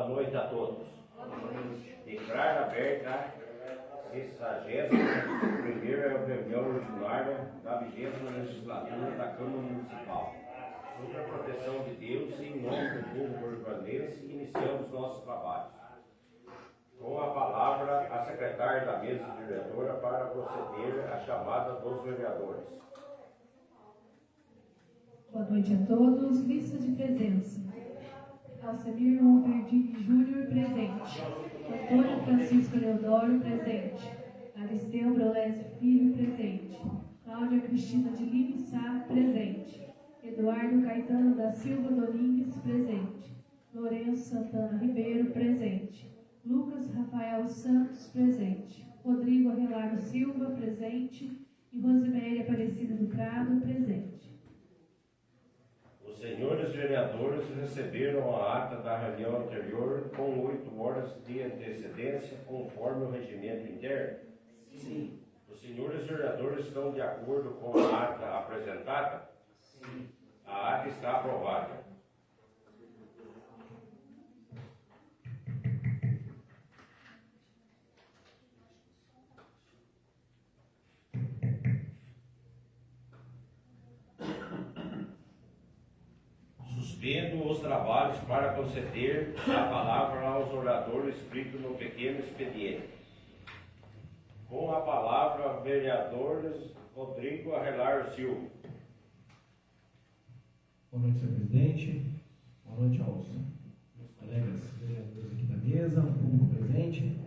Boa noite a todos. Declaro aberta a 61ª reunião ordinária da 20ª legislatura da Câmara Municipal. Sob a proteção de Deus e em nome do povo borgonense, iniciamos nossos trabalhos. Com a palavra, a secretária da mesa diretora para proceder à chamada dos vereadores. Boa noite a todos. Lista de presença. Alcemir Monverdini Júnior, presente. Antônio Francisco Leodoro, presente. Aristeu Brolésio Filho, presente. Cláudia Cristina de Lima Sá, presente. Eduardo Caetano da Silva Domingues, presente. Lourenço Santana Ribeiro, presente. Lucas Rafael Santos, presente. Rodrigo Arrelardo Silva, presente. E Rosiméria Aparecida do Prado, presente. Os senhores vereadores receberam a ata da reunião anterior com 8 horas de antecedência, conforme o regimento interno? Sim. Os senhores vereadores estão de acordo com a ata apresentada? Sim. A ata está aprovada. Suspendo os trabalhos para conceder a palavra aos oradores escrito no pequeno expediente. Com a palavra, vereadores Rodrigo Arrelar Silva. Boa noite, senhor presidente. Boa noite aos meus colegas vereadores aqui da mesa, ao público presente,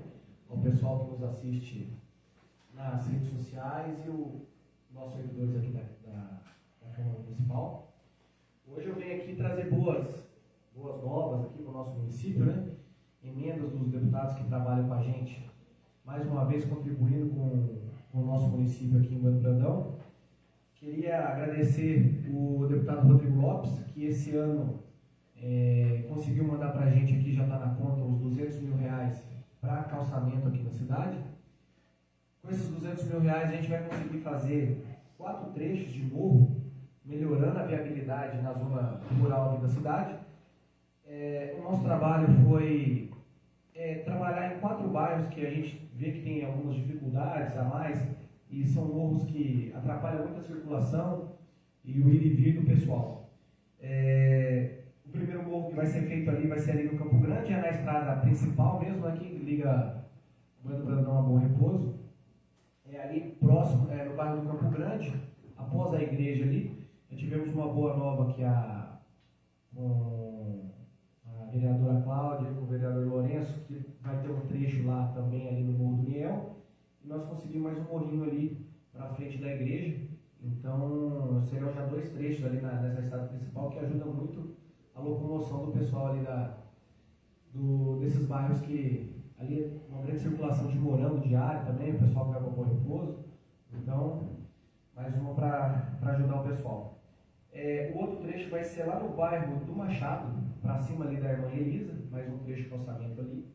ao pessoal que nos assiste nas redes sociais e os nossos servidores aqui da Câmara Municipal. Hoje eu venho aqui trazer boas novas aqui para o nosso município, né? Emendas dos deputados que trabalham com a gente, mais uma vez contribuindo com o nosso município aqui em Bueno Brandão. Queria agradecer o deputado Rodrigo Lopes, que esse ano conseguiu mandar para a gente aqui, já está na conta, os R$200 mil para calçamento aqui na cidade. Com esses R$200 mil a gente vai conseguir fazer 4 trechos de morro, melhorando a viabilidade na zona rural aqui da cidade. O nosso trabalho foi trabalhar em 4 bairros que a gente vê que tem algumas dificuldades a mais, e são morros que atrapalham muito a circulação e o ir e vir do pessoal. O primeiro morro que vai ser feito ali vai ser ali no Campo Grande, é na estrada principal mesmo, aqui que liga Bueno Brandão a Bom Repouso. É ali próximo, no bairro do Campo Grande, após a igreja ali. Tivemos uma boa nova aqui com a vereadora Cláudia, com o vereador Lourenço, que vai ter um trecho lá também ali no Morro do Niel. E nós conseguimos mais um morrinho ali para frente da igreja. Então, serão já 2 trechos ali nessa estrada principal, que ajuda muito a locomoção do pessoal ali desses bairros que ali é uma grande circulação de morango diário também, o pessoal que vai para o Bom Repouso. Então, mais uma para ajudar o pessoal. O outro trecho vai ser lá no bairro do Machado, para cima ali da irmã Elisa, mais um trecho de calçamento ali.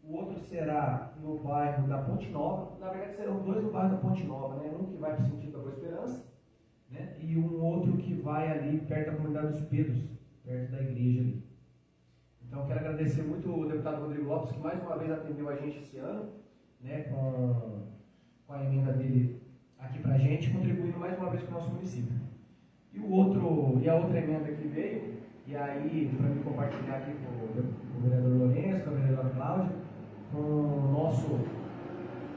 O outro será no bairro da Ponte Nova, na verdade serão 2 no bairro da Ponte Nova, né? Um que vai para o sentido da Boa Esperança, né? E um outro que vai ali perto da comunidade dos Pedros, perto da igreja ali. Então quero agradecer muito o deputado Rodrigo Lopes, que mais uma vez atendeu a gente esse ano, né? Com a emenda dele aqui para a gente, contribuindo mais uma vez com o nosso município. E a outra emenda que veio, e aí, para me compartilhar aqui com o vereador Lourenço, com a vereadora Cláudia, com o nosso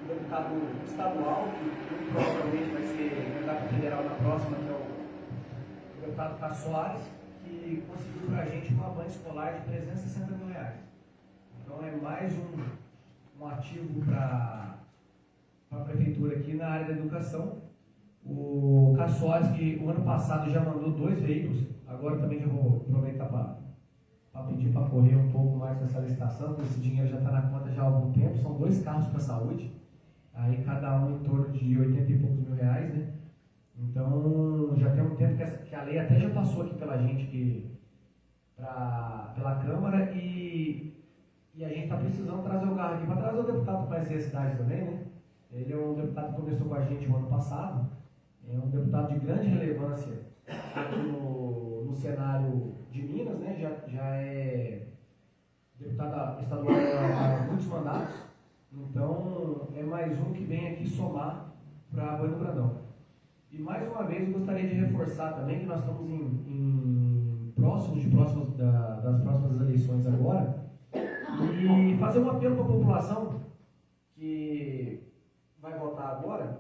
deputado estadual, que provavelmente vai ser candidato federal na próxima, que é o deputado Cá Soares, que conseguiu para a gente uma van escolar de R$360 mil. Então é mais um ativo para a prefeitura aqui na área da educação. O Cá Soares, que o ano passado já mandou 2 veículos, agora também já vou aproveitar para pedir para correr um pouco mais nessa licitação, porque esse dinheiro já está na conta já há algum tempo. São 2 carros para a saúde, aí cada um em torno de 80 e poucos mil, né? Então já tem um tempo que a lei até já passou aqui pela gente, pela Câmara, e a gente está precisando trazer o carro aqui para trazer o deputado para conhecer a cidade também, né? Ele é um deputado que começou com a gente no ano passado, é um deputado de grande relevância aqui no cenário de Minas, né? Já é muitos mandatos, então é mais um que vem aqui somar para Bueno Brandão. E mais uma vez eu gostaria de reforçar também que nós estamos próximos das próximas eleições agora, e fazer um apelo para a população que vai votar agora,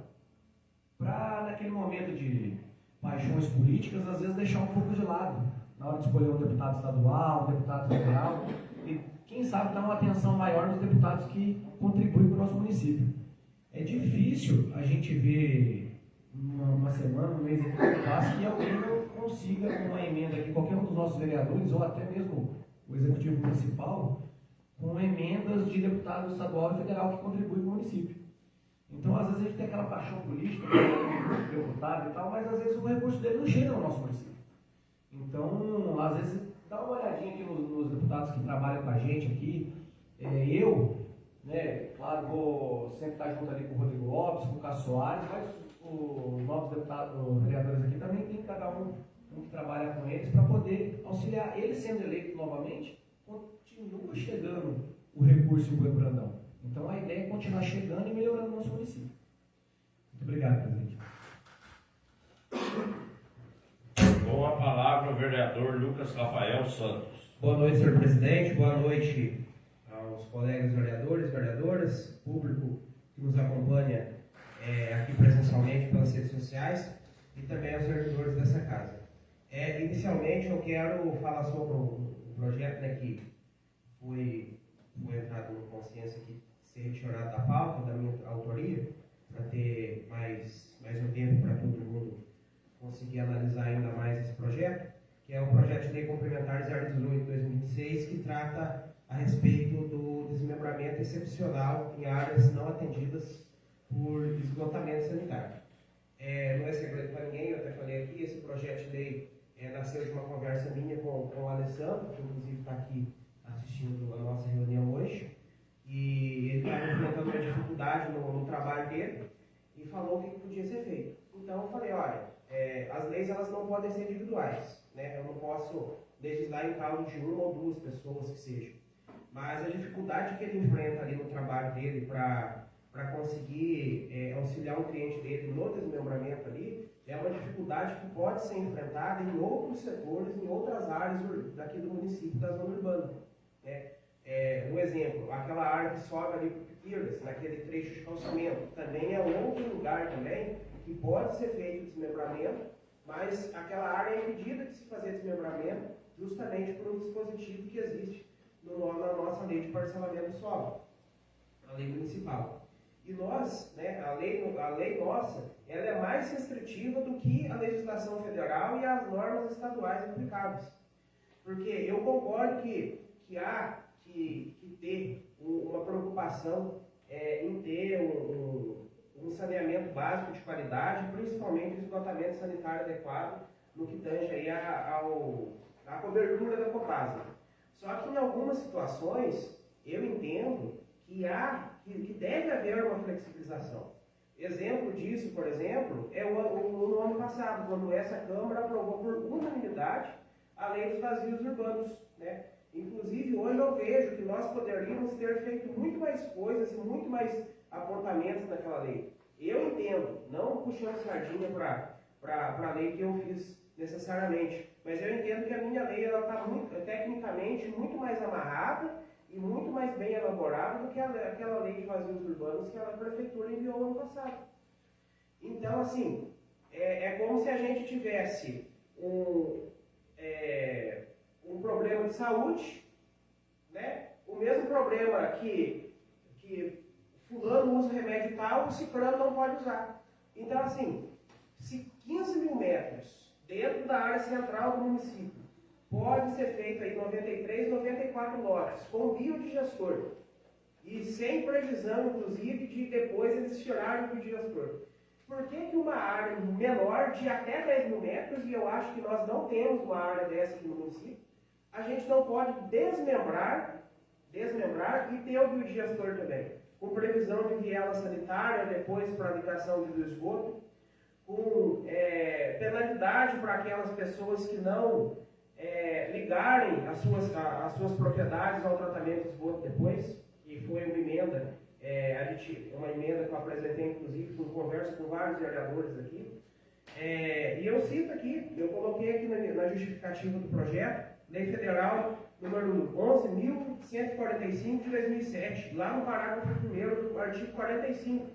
para naquele momento de paixões políticas, às vezes deixar um pouco de lado, na hora de escolher um deputado estadual, um deputado federal, e quem sabe dar uma atenção maior nos deputados que contribuem para o nosso município. É difícil a gente ver uma semana, um mês aqui que passa, que alguém não consiga uma emenda aqui, qualquer um dos nossos vereadores, ou até mesmo o executivo municipal, com emendas de deputado estadual e federal que contribuem para o município. Então, às vezes, a gente tem aquela paixão política, deputado e tal, mas às vezes o recurso dele não chega no nosso município. Então, às vezes, dá uma olhadinha aqui nos deputados que trabalham com a gente aqui. Eu, né, claro, vou sempre estar junto ali com o Rodrigo Lopes, com o Cássio Soares, mas os novos deputados, os vereadores aqui também tem cada um que trabalha com eles para poder auxiliar. Ele sendo eleito novamente, continua chegando o recurso em Bueno Brandão. Então a ideia é continuar chegando e melhorando o nosso município. Muito obrigado, presidente. Com a palavra o vereador Lucas Rafael Santos. Boa noite, senhor presidente. Boa noite aos colegas vereadores, vereadoras, público que nos acompanha aqui presencialmente pelas redes sociais e também aos servidores dessa casa. Inicialmente, eu quero falar sobre o projeto, né, que foi entrado em consciência que ser retirado da pauta, da minha autoria, para ter mais um tempo para todo mundo conseguir analisar ainda mais esse projeto, que é o projeto de lei complementar 018/2026, que trata a respeito do desmembramento excepcional em áreas não atendidas por esgotamento sanitário. Não é segredo para ninguém, eu até falei aqui, esse projeto de lei nasceu de uma conversa minha com o Alessandro, que inclusive está aqui assistindo a nossa reunião hoje, e ele estava enfrentando uma dificuldade no trabalho dele e falou o que podia ser feito. Então eu falei, olha, as leis elas não podem ser individuais, né? Eu não posso legislar em causa de uma ou duas pessoas que sejam, mas a dificuldade que ele enfrenta ali no trabalho dele para conseguir auxiliar o cliente dele no desmembramento ali, é uma dificuldade que pode ser enfrentada em outros setores, em outras áreas daqui do município, da zona urbana. Um exemplo, aquela área que sobe ali para o Pipiras, naquele trecho de calçamento, também é outro lugar também que pode ser feito desmembramento, mas aquela área é impedida de se fazer desmembramento justamente por um dispositivo que existe na nossa lei de parcelamento do solo, a lei municipal. E nós, né, a lei nossa, ela é mais restritiva do que a legislação federal e as normas estaduais aplicáveis. Porque eu concordo que há que ter uma preocupação em ter um saneamento básico de qualidade, principalmente o esgotamento sanitário adequado, no que tange aí a cobertura da Copasa. Só que em algumas situações, eu entendo que deve haver uma flexibilização. Exemplo disso, por exemplo, é no ano passado, quando essa Câmara aprovou por unanimidade a lei dos vazios urbanos, né? Inclusive, hoje eu vejo que nós poderíamos ter feito muito mais coisas e muito mais apontamentos naquela lei. Eu entendo, não puxando sardinha para a lei que eu fiz necessariamente, mas eu entendo que a minha lei está tecnicamente muito mais amarrada e muito mais bem elaborada do que aquela lei de vazios urbanos que a prefeitura enviou ano passado. Então, assim, é como se a gente tivesse um problema de saúde, né? O mesmo problema que fulano usa remédio tal, o ciclano não pode usar. Então, assim, se 15 mil metros dentro da área central do município pode ser feito aí 93, 94 lotes com biodigestor e sem previsão, inclusive, de depois eles tirarem o biodigestor. Por que uma área menor de até 10 mil metros, e eu acho que nós não temos uma área dessa aqui no município, a gente não pode desmembrar e ter o biodigestor também, com previsão de viela sanitária depois para a ligação do esgoto, com penalidade para aquelas pessoas que não ligarem as suas propriedades ao tratamento de esgoto depois, e que foi uma emenda aditiva, uma emenda que eu apresentei, inclusive, com conversa com vários vereadores aqui. E eu cito aqui, eu coloquei aqui na justificativa do projeto, Lei Federal número 11.145 de 2007, lá no parágrafo 1º do artigo 45.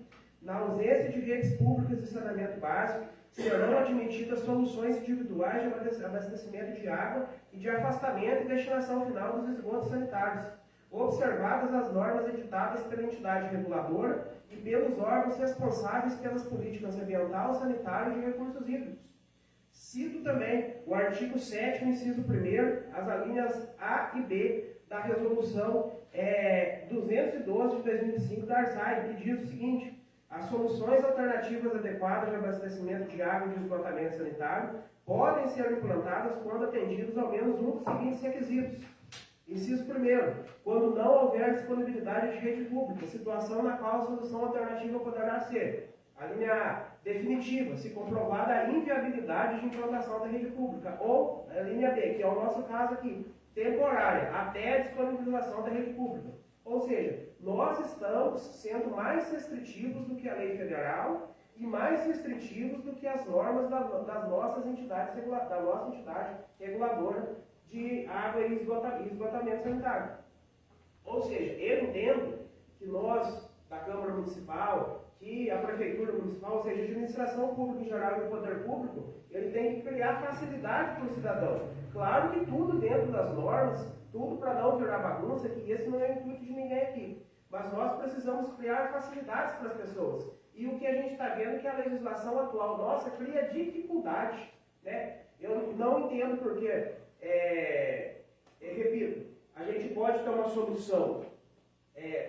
Na ausência de redes públicas de saneamento básico, serão admitidas soluções individuais de abastecimento de água e de afastamento e destinação final dos esgotos sanitários, observadas as normas editadas pela entidade reguladora e pelos órgãos responsáveis pelas políticas ambiental, sanitária e de recursos hídricos. Cito também o artigo 7º, inciso 1º, as alíneas A e B da resolução 212 de 2005 da ARSAI, que diz o seguinte: as soluções alternativas adequadas de abastecimento de água e de esgotamento sanitário podem ser implantadas quando atendidos ao menos um dos seguintes requisitos. Inciso 1º, quando não houver disponibilidade de rede pública, situação na qual a solução alternativa poderá ser: a linha A, definitiva, se comprovada a inviabilidade de implantação da rede pública, ou a linha B, que é o nosso caso aqui, temporária, até a disponibilização da rede pública. Ou seja, nós estamos sendo mais restritivos do que a lei federal e mais restritivos do que as normas das nossas entidades, da nossa entidade reguladora de água e esgotamento sanitário. Ou seja, eu entendo que nós, da Câmara Municipal, que a Prefeitura Municipal, ou seja, a administração pública em geral e o poder público, ele tem que criar facilidade para o cidadão. Claro que tudo dentro das normas, tudo para não virar bagunça, que esse não é o intuito de ninguém aqui. Mas nós precisamos criar facilidades para as pessoas. E o que a gente está vendo é que a legislação atual nossa cria dificuldade, né? Eu não entendo porque, repito, a gente pode ter uma solução,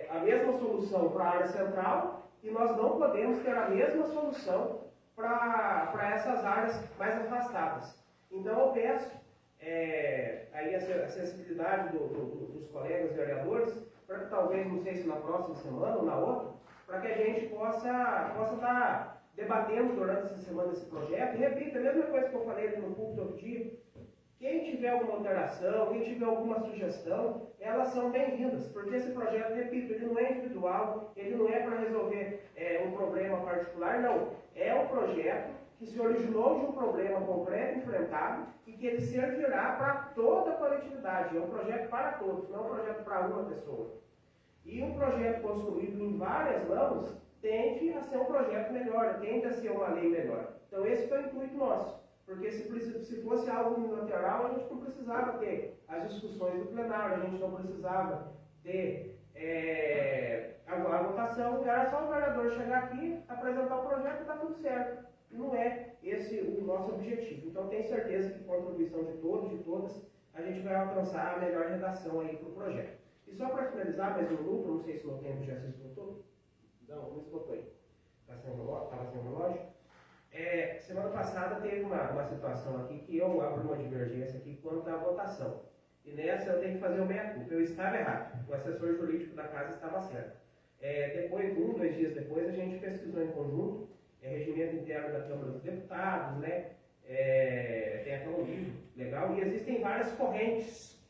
a mesma solução para a área central, e nós não podemos ter a mesma solução para essas áreas mais afastadas. Então eu peço aí a sensibilidade dos colegas vereadores, para que talvez, não sei se na próxima semana ou na outra, para que a gente possa estar debatendo durante essa semana esse projeto. E repito, a mesma coisa que eu falei ali no púlpito outro dia: quem tiver alguma alteração, quem tiver alguma sugestão, elas são bem-vindas, porque esse projeto, repito, ele não é individual, ele não é para resolver um problema particular, não. É um projeto que se originou de um problema concreto enfrentado e que ele servirá para toda a coletividade. É um projeto para todos, não é um projeto para uma pessoa. E um projeto construído em várias mãos tende a ser um projeto melhor, tende a ser uma lei melhor. Então esse foi o intuito nosso. Porque se fosse algo unilateral, a gente não precisava ter as discussões do plenário, a gente não precisava ter a votação, era só o vereador chegar aqui, apresentar o projeto e está tudo certo. E não é esse o nosso objetivo. Então tenho certeza que com a contribuição de todos e de todas, a gente vai alcançar a melhor redação aí para o projeto. E só para finalizar, mais um grupo, não sei se o tempo já se esgotou. Não esgotou aí. Estava sem relógio. Semana passada teve uma situação aqui que eu abri uma divergência aqui quanto à votação. E nessa eu tenho que fazer o meia-culpa. Eu estava errado. O assessor jurídico da casa estava certo. Depois, 2 dias depois, a gente pesquisou em conjunto, regimento interno da Câmara dos Deputados, né? Tem até um livro legal, e existem várias correntes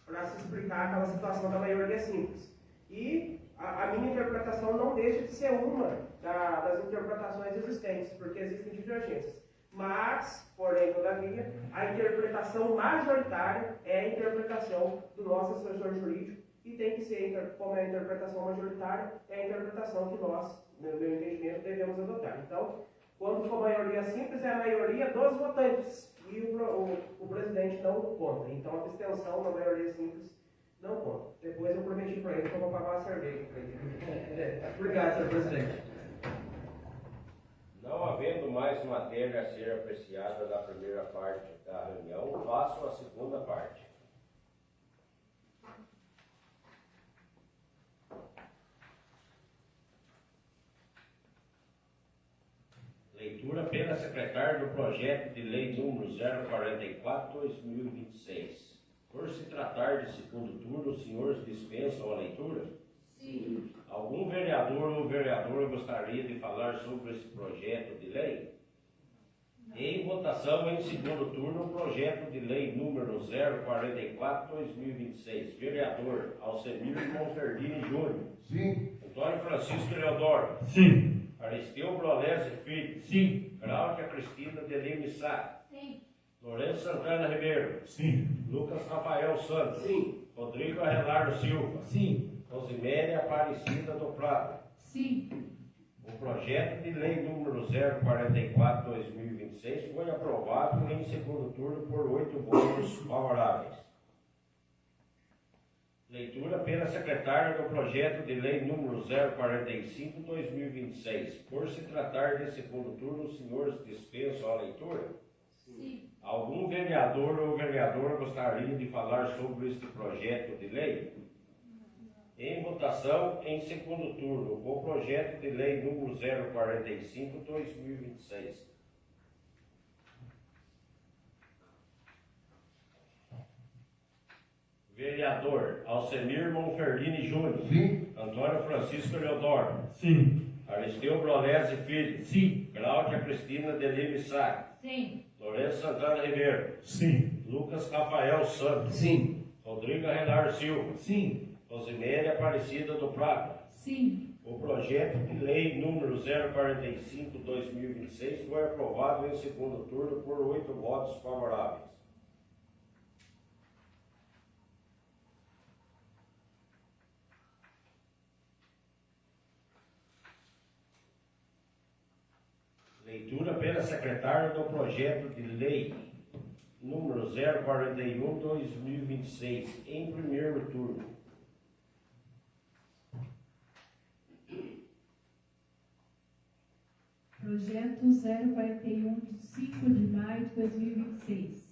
para se explicar aquela situação da maioria simples. E a minha interpretação não deixa de ser uma das interpretações existentes, porque existem divergências. Mas, porém, todavia, a interpretação majoritária é a interpretação do nosso assessor jurídico, e tem que ser, como é a interpretação majoritária, é a interpretação que nós, no meu entendimento, devemos adotar. Então, quando for maioria simples, é a maioria dos votantes, e o presidente não conta. Então, a abstenção na maioria simples não conta. Depois eu prometi para ele que eu vou pagar uma cerveja para ele. Obrigado, senhor presidente. Não havendo mais matéria a ser apreciada da primeira parte da reunião, passo à segunda parte. Leitura pela secretária do projeto de lei número 044/2026. Por se tratar de segundo turno, os senhores dispensam a leitura? Sim. Algum vereador ou vereadora gostaria de falar sobre esse projeto de lei? Em votação, em segundo turno, o projeto de lei número 044/2026. Vereador Alcemir Monferdini Júnior. Sim. Antônio Francisco Leodoro. Sim. Aristeu Brolese Filho. Sim. Cláudia Cristina de Lima Sá. Sim. Lourenço Santana Ribeiro. Sim. Lucas Rafael Santos. Sim. Rodrigo Arrelardo Silva. Sim. Rosiméria Aparecida do Prado. Sim. O projeto de lei número 044/2026 foi aprovado em segundo turno por 8 votos favoráveis. Leitura pela secretária do projeto de lei número 045/2026. Por se tratar de segundo turno, os senhores dispensam a leitura? Sim. Algum vereador ou vereadora gostaria de falar sobre este projeto de lei? Em votação, em segundo turno, o projeto de lei número 045/2026. Vereador Alcemir Monferdini Júnior. Sim. Antônio Francisco Leodoro. Sim. Aristeu Brolese Filho. Sim. Cláudia Cristina de Lima Sá. Sim. Lourenço Santana Ribeiro. Sim. Lucas Rafael Santos. Sim. Rodrigo Arrelar Silva. Sim. Rosiméria Aparecida do Prado. Sim. O projeto de lei número 045/2026 foi aprovado em segundo turno por 8 votos favoráveis. Leitura pela secretária do projeto de lei número 041/2026, em primeiro turno. Projeto 041, de 5 de maio de 2026.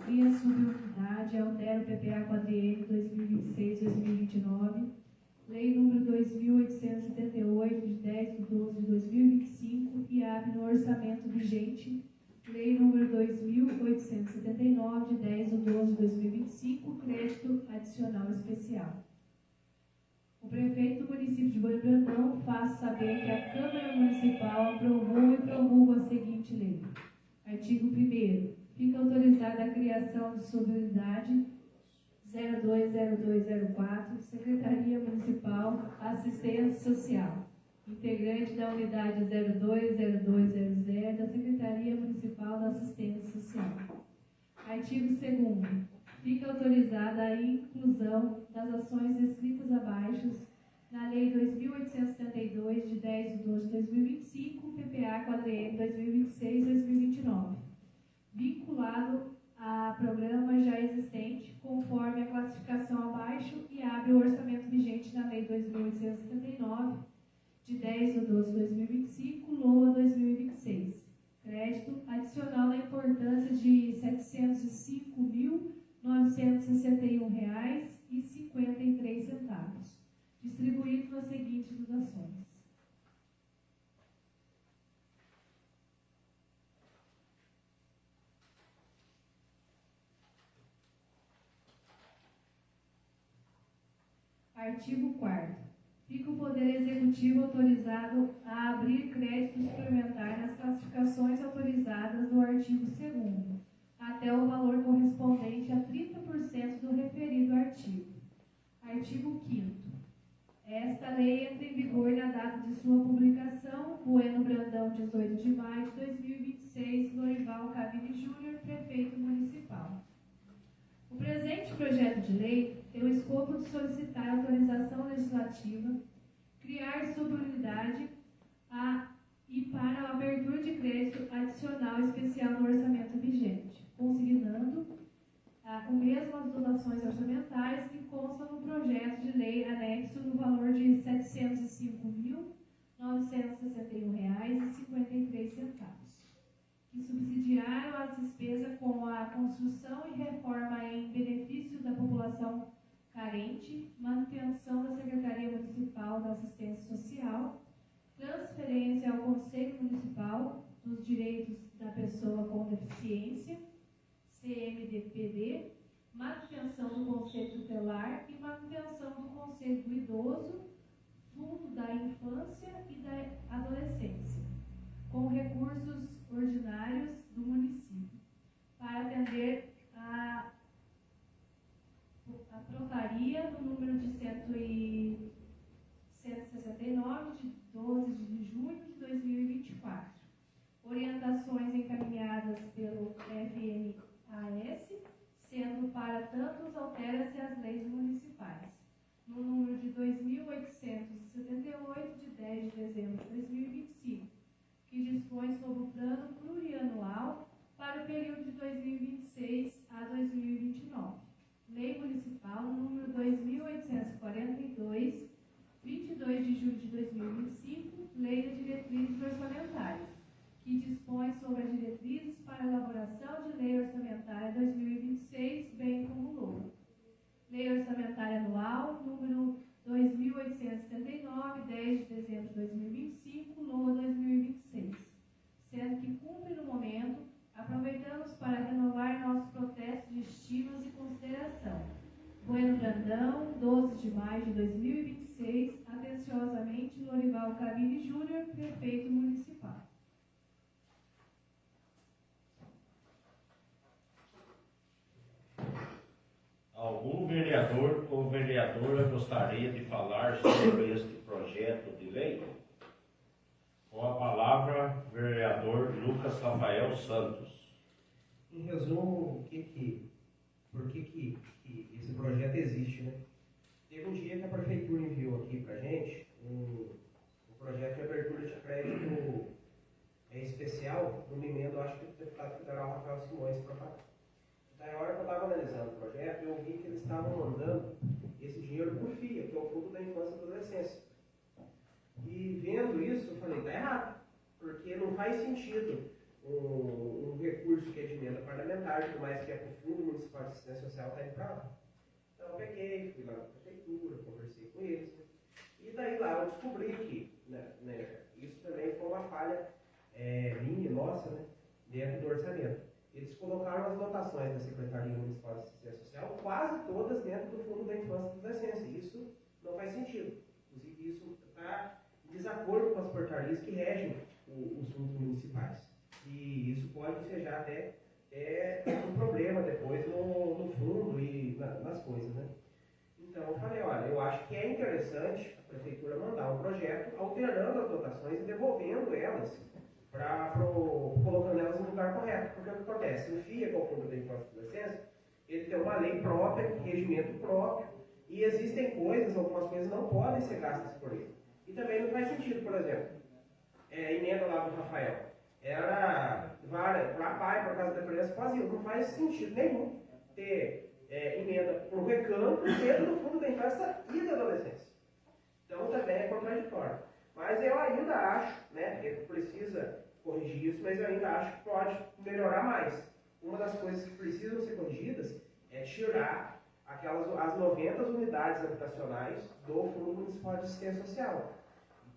Cria subunidade, altera o PPA quadriênio 2026-2029. Lei número 2.878, de 10 de 12 de 2025, e abre no orçamento vigente. Lei número 2.879, de 10 de 12 de 2025, crédito adicional especial. O prefeito do município de Boi Brandão faz saber que a Câmara Municipal aprovou e promulga a seguinte lei. Artigo 1º. Fica autorizada a criação de subunidade 020204, Secretaria Municipal Assistência Social, integrante da unidade 020200 da Secretaria Municipal da Assistência Social. Artigo 2º. Fica autorizada a inclusão das ações descritas abaixo na Lei 2.872, de 10 de 12 de 2025, PPA quadriênio 2026-2029, vinculado a programa já existente, conforme a classificação abaixo, e abre o orçamento vigente na Lei 2.879, de 10 de 12 de 2025, LOA 2026. Crédito adicional na importância de R$ 705.961,53, distribuído nas seguintes dotações. Artigo 4º. Fica o Poder Executivo autorizado a abrir crédito suplementar nas classificações autorizadas no artigo 2º, até o valor correspondente a 30% do referido artigo. Artigo 5º. Esta lei entra em vigor na data de sua publicação. Bueno Brandão, 18 de maio de 2026, Lorival Cabine Júnior, Prefeito Municipal. O presente projeto de lei tem o escopo de solicitar autorização legislativa, criar subunidade e para a abertura de crédito adicional especial no orçamento vigente, consignando o mesmo as dotações orçamentárias que constam no projeto de lei anexo no valor de R$ 705.961,53, que subsidiaram as despesas com a construção e reforma em benefício da população carente, manutenção da Secretaria Municipal da Assistência Social, transferência ao Conselho Municipal dos Direitos da Pessoa com Deficiência, CMDPD, manutenção do Conselho Tutelar e manutenção do Conselho do Idoso, Fundo da Infância e da Adolescência, com recursos ordinários do município, para atender a portaria do número de 169, de 12 de junho de 2024. Orientações encaminhadas pelo FNAS, sendo para tantos altera-se as leis municipais. No número de 2.878, de 10 de dezembro de 2025, que dispõe sobre o plano plurianual para o período de 2026 a 2029. Lei Municipal número 2.842, 22 de julho de 2025, Lei de Diretrizes Orçamentárias, que dispõe sobre as diretrizes para a elaboração de Lei Orçamentária 2026, bem como LOA. Lei Orçamentária Anual número 2.879, 10 de dezembro de 2025, LOA 2026, sendo que cumpre no momento. Aproveitamos para renovar nosso protesto de estimas e consideração. Bueno Brandão, 12 de maio de 2026, atenciosamente Lorival Cavini Júnior, prefeito municipal. Algum vereador ou vereadora gostaria de falar sobre este projeto de lei? Com a palavra, vereador Lucas Rafael Santos. Em resumo, por que esse projeto existe, né? Teve um dia que a prefeitura enviou aqui pra gente um projeto de abertura de crédito especial, numa emenda, acho que do deputado federal Rafael Simões para cá. Então, na hora que eu estava analisando o projeto, eu vi que eles estavam mandando esse dinheiro por FIA, que é o Fundo da Infância e Adolescência. E vendo isso, eu falei, tá errado, porque não faz sentido um recurso que é de emenda parlamentar, por mais que é para o Fundo Municipal de Assistência Social, está indo para lá. Então eu peguei, fui lá na prefeitura, conversei com eles, né? E daí lá eu descobri que isso também foi uma falha minha, nossa, né, dentro do orçamento. Eles colocaram as dotações da Secretaria Municipal de Assistência Social quase todas dentro do Fundo da Infância e Adolescência. Isso não faz sentido. Inclusive, isso está em desacordo com as portarias que regem os fundos municipais. E isso pode ser já até um problema depois no fundo e nas coisas, né? Então, eu falei, olha, eu acho que é interessante a prefeitura mandar um projeto alterando as dotações e devolvendo elas colocando elas no lugar correto. Porque o que acontece? O FIA, que é o Fundo da Infância e Adolescência, ele tem uma lei própria, regimento próprio, e existem coisas, algumas coisas não podem ser gastas por ele. E também não faz sentido, por exemplo, emenda lá do Rafael, era para pai, para casa da criança, fazia. Não faz sentido nenhum ter emenda para o recanto dentro do Fundo da Infância e da Adolescência. Então também é contraditório. Mas eu ainda acho, né, que precisa corrigir isso, mas eu ainda acho que pode melhorar mais. Uma das coisas que precisam ser corrigidas é tirar as 90 unidades habitacionais do Fundo Municipal de Assistência Social.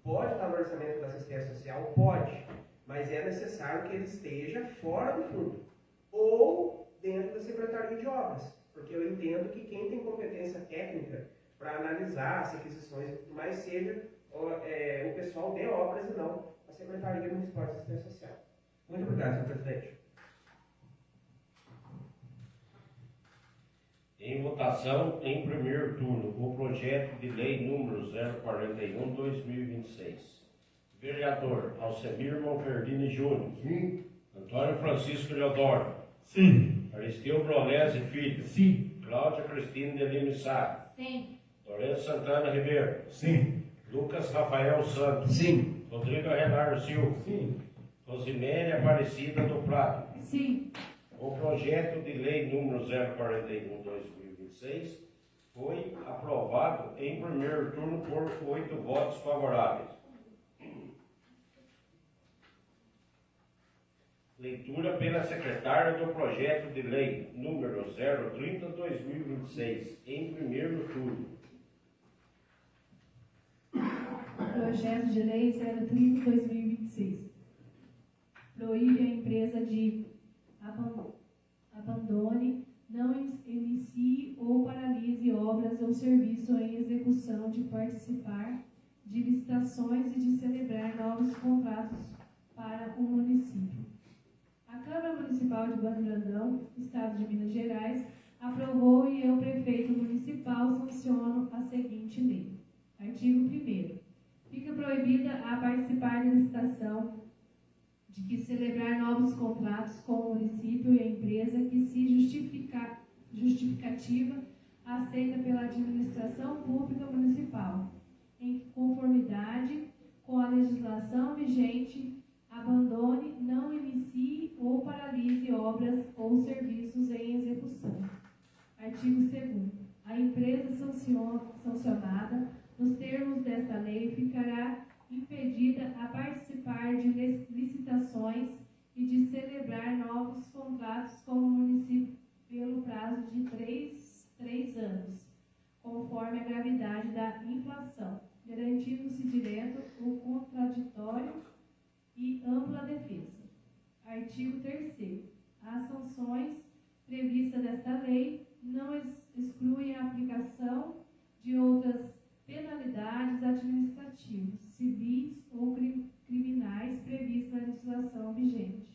Pode estar no orçamento da assistência social? Pode, mas é necessário que ele esteja fora do fundo ou dentro da Secretaria de Obras, porque eu entendo que quem tem competência técnica para analisar as requisições e tudo mais seja o pessoal de obras e não a Secretaria Municipal de Assistência Social. Muito obrigado, senhor presidente. Em votação, em primeiro turno, o projeto de lei número 041/2026. Vereador Alcemir Monferdini Júnior. Sim. Antônio Francisco Leodoro. Sim. Aristeu Brolese Filho. Sim. Cláudia Cristina de Lima Sá. Sim. Lourenço Santana Ribeiro. Sim. Lucas Rafael Santos. Sim. Rodrigo Renato Silva. Sim. Rosimene Aparecida do Prado. Sim. O projeto de lei número 041/2026 foi aprovado em primeiro turno por 8 votos favoráveis. Leitura pela secretária do projeto de lei número 030/2026 em primeiro turno. Projeto de Lei 030/2026 proíbe a empresa de abandone, não inicie ou paralise obras ou serviço em execução, de participar de licitações e de celebrar novos contratos para o município. A Câmara Municipal de Bando Brandão, Estado de Minas Gerais, aprovou e eu, prefeito municipal, sanciono a seguinte lei. Artigo 1º. Fica proibida a participar da licitação de que celebrar novos contratos com o município e a empresa que se justificativa aceita pela administração pública municipal, em conformidade com a legislação vigente, abandone, não inicie ou paralise obras ou serviços em execução. Artigo 2º. A empresa sancionada, nos termos desta lei, ficará impedida a participar de licitações e de celebrar novos contratos com o município pelo prazo de 3 anos, conforme a gravidade da inflação, garantindo-se direito o contraditório e ampla defesa. Artigo 3º. As sanções previstas desta lei não excluem a aplicação de outras penalidades administrativas, civis ou criminais previstas na legislação vigente.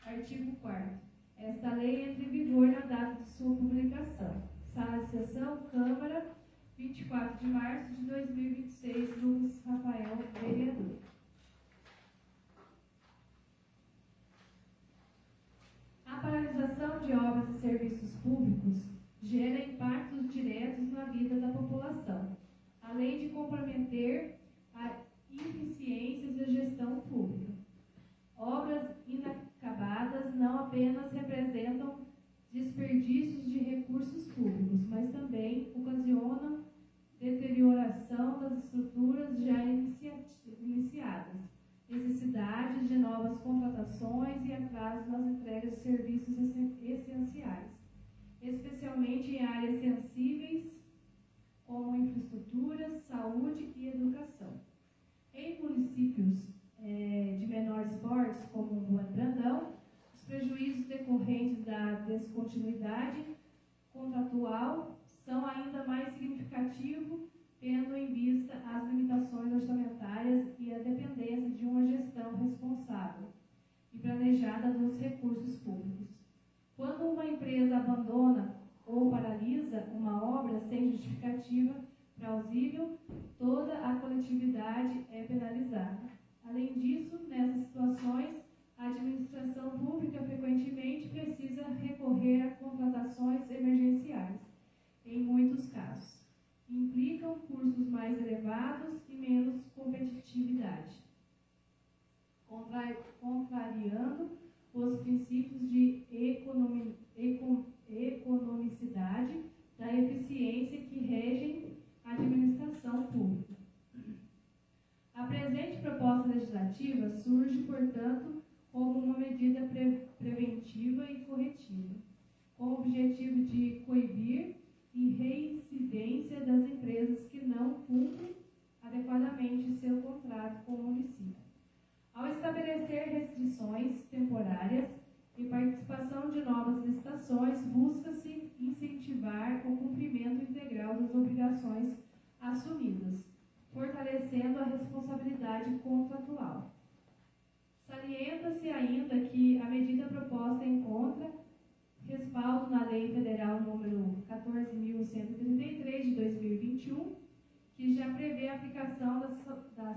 Artigo 4º. Esta lei entra em vigor na data de sua publicação. Sala de sessão, Câmara, 24 de março de 2026, Lucas Rafael, vereador. A paralisação de obras e serviços públicos gera impactos diretos na vida da população, além de comprometer a eficiência da gestão pública. Obras inacabadas não apenas representam desperdícios de recursos públicos, mas também ocasionam deterioração das estruturas já iniciadas, necessidade de novas contratações e atraso nas entregas de serviços essenciais, especialmente em áreas sensíveis como infraestrutura, saúde e educação. Em municípios de menores portes, como Bando Brandão, os prejuízos decorrentes da descontinuidade contratual são ainda mais significativos, tendo em vista as limitações orçamentárias e a dependência de uma gestão responsável e planejada dos recursos públicos. Quando uma empresa abandona ou paralisa uma obra sem justificativa plausível, toda a coletividade é penalizada. Além disso, nessas situações, a administração pública frequentemente precisa recorrer a contratações emergenciais, em muitos casos. Implicam custos mais elevados e menos competitividade, contrariando os princípios de economicidade da eficiência que regem a administração pública. A presente proposta legislativa surge, portanto, como uma medida preventiva e corretiva, com o objetivo de coibir e reincidência das empresas que não cumprem adequadamente seu contrato com o município. Ao estabelecer restrições temporárias e participação de novas licitações, busca-se incentivar o cumprimento integral das obrigações assumidas, fortalecendo a responsabilidade contratual. Salienta-se ainda que a medida proposta encontra respaldo na Lei Federal número 14.133 de 2021, que já prevê a aplicação das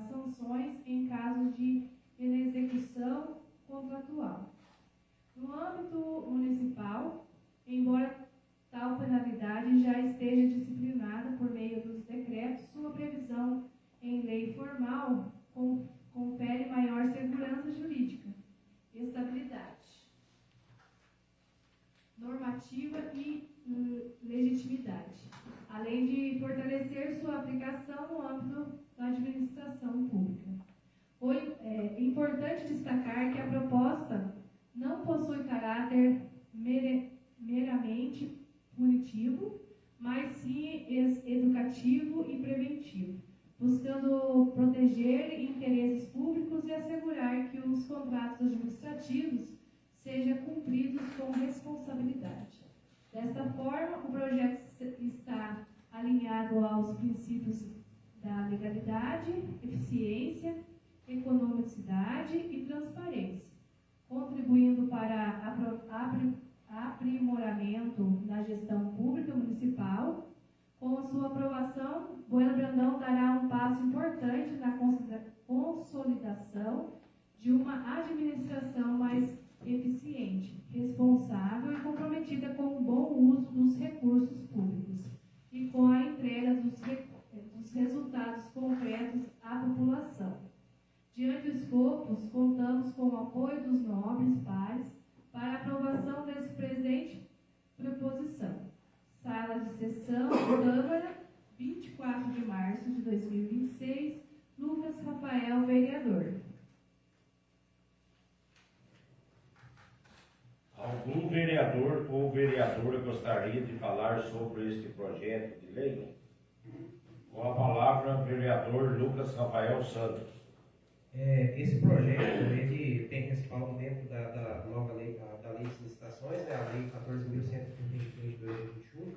sanções em casos de inexecução contratual. No âmbito municipal, embora tal penalidade já esteja disciplinada por meio dos decretos, sua previsão em lei formal confere maior segurança jurídica, estabilidade normativa e legitimidade, além de fortalecer sua aplicação no âmbito da administração pública. É importante destacar que a proposta não possui caráter meramente punitivo, mas sim educativo e preventivo, buscando proteger interesses públicos e assegurar que os contratos administrativos sejam cumpridos com responsabilidade. Desta forma, o projeto está alinhado aos princípios da legalidade, eficiência, economicidade e transparência, contribuindo da gestão pública municipal. Com a sua aprovação, Bueno Brandão dará um passo importante na consolidação de uma administração mais eficiente, responsável e comprometida com o bom uso dos recursos públicos e com a entrega dos resultados concretos à população. Diante dos escopos, contamos com o apoio dos nobres pares para a aprovação desse presente proposição. Sala de sessão, Câmara, 24 de março de 2026, Lucas Rafael, vereador. Algum vereador ou vereadora gostaria de falar sobre este projeto de lei? Com a palavra, vereador Lucas Rafael Santos. Esse projeto ele tem respaldo dentro da nova lei, da lei de licitações, né, a lei 14.133 de 2021,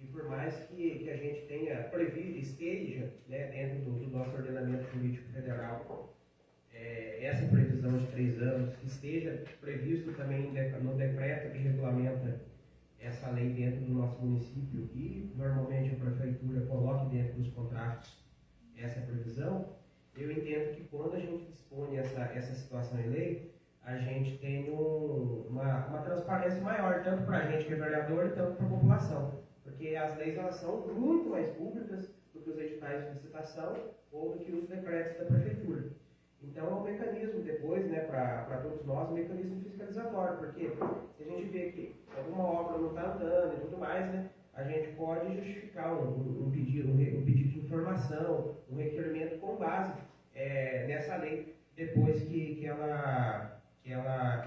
e por mais que a gente tenha previsto, esteja, né, dentro do nosso ordenamento jurídico federal, essa previsão de 3 anos, que esteja previsto também no decreto que regulamenta essa lei dentro do nosso município e normalmente a prefeitura coloque dentro dos contratos essa previsão, eu entendo que quando a gente dispõe essa situação em lei, a gente tem uma transparência maior, tanto para a gente que é vereador e tanto para a população. Porque as leis elas são muito mais públicas do que os editais de licitação ou do que os decretos da prefeitura. Então é um mecanismo depois, né, para todos nós, um mecanismo fiscalizatório, porque se a gente vê que alguma obra não está andando e tudo mais, né, a gente pode justificar um pedido de informação, um requerimento com base nessa lei, depois que ela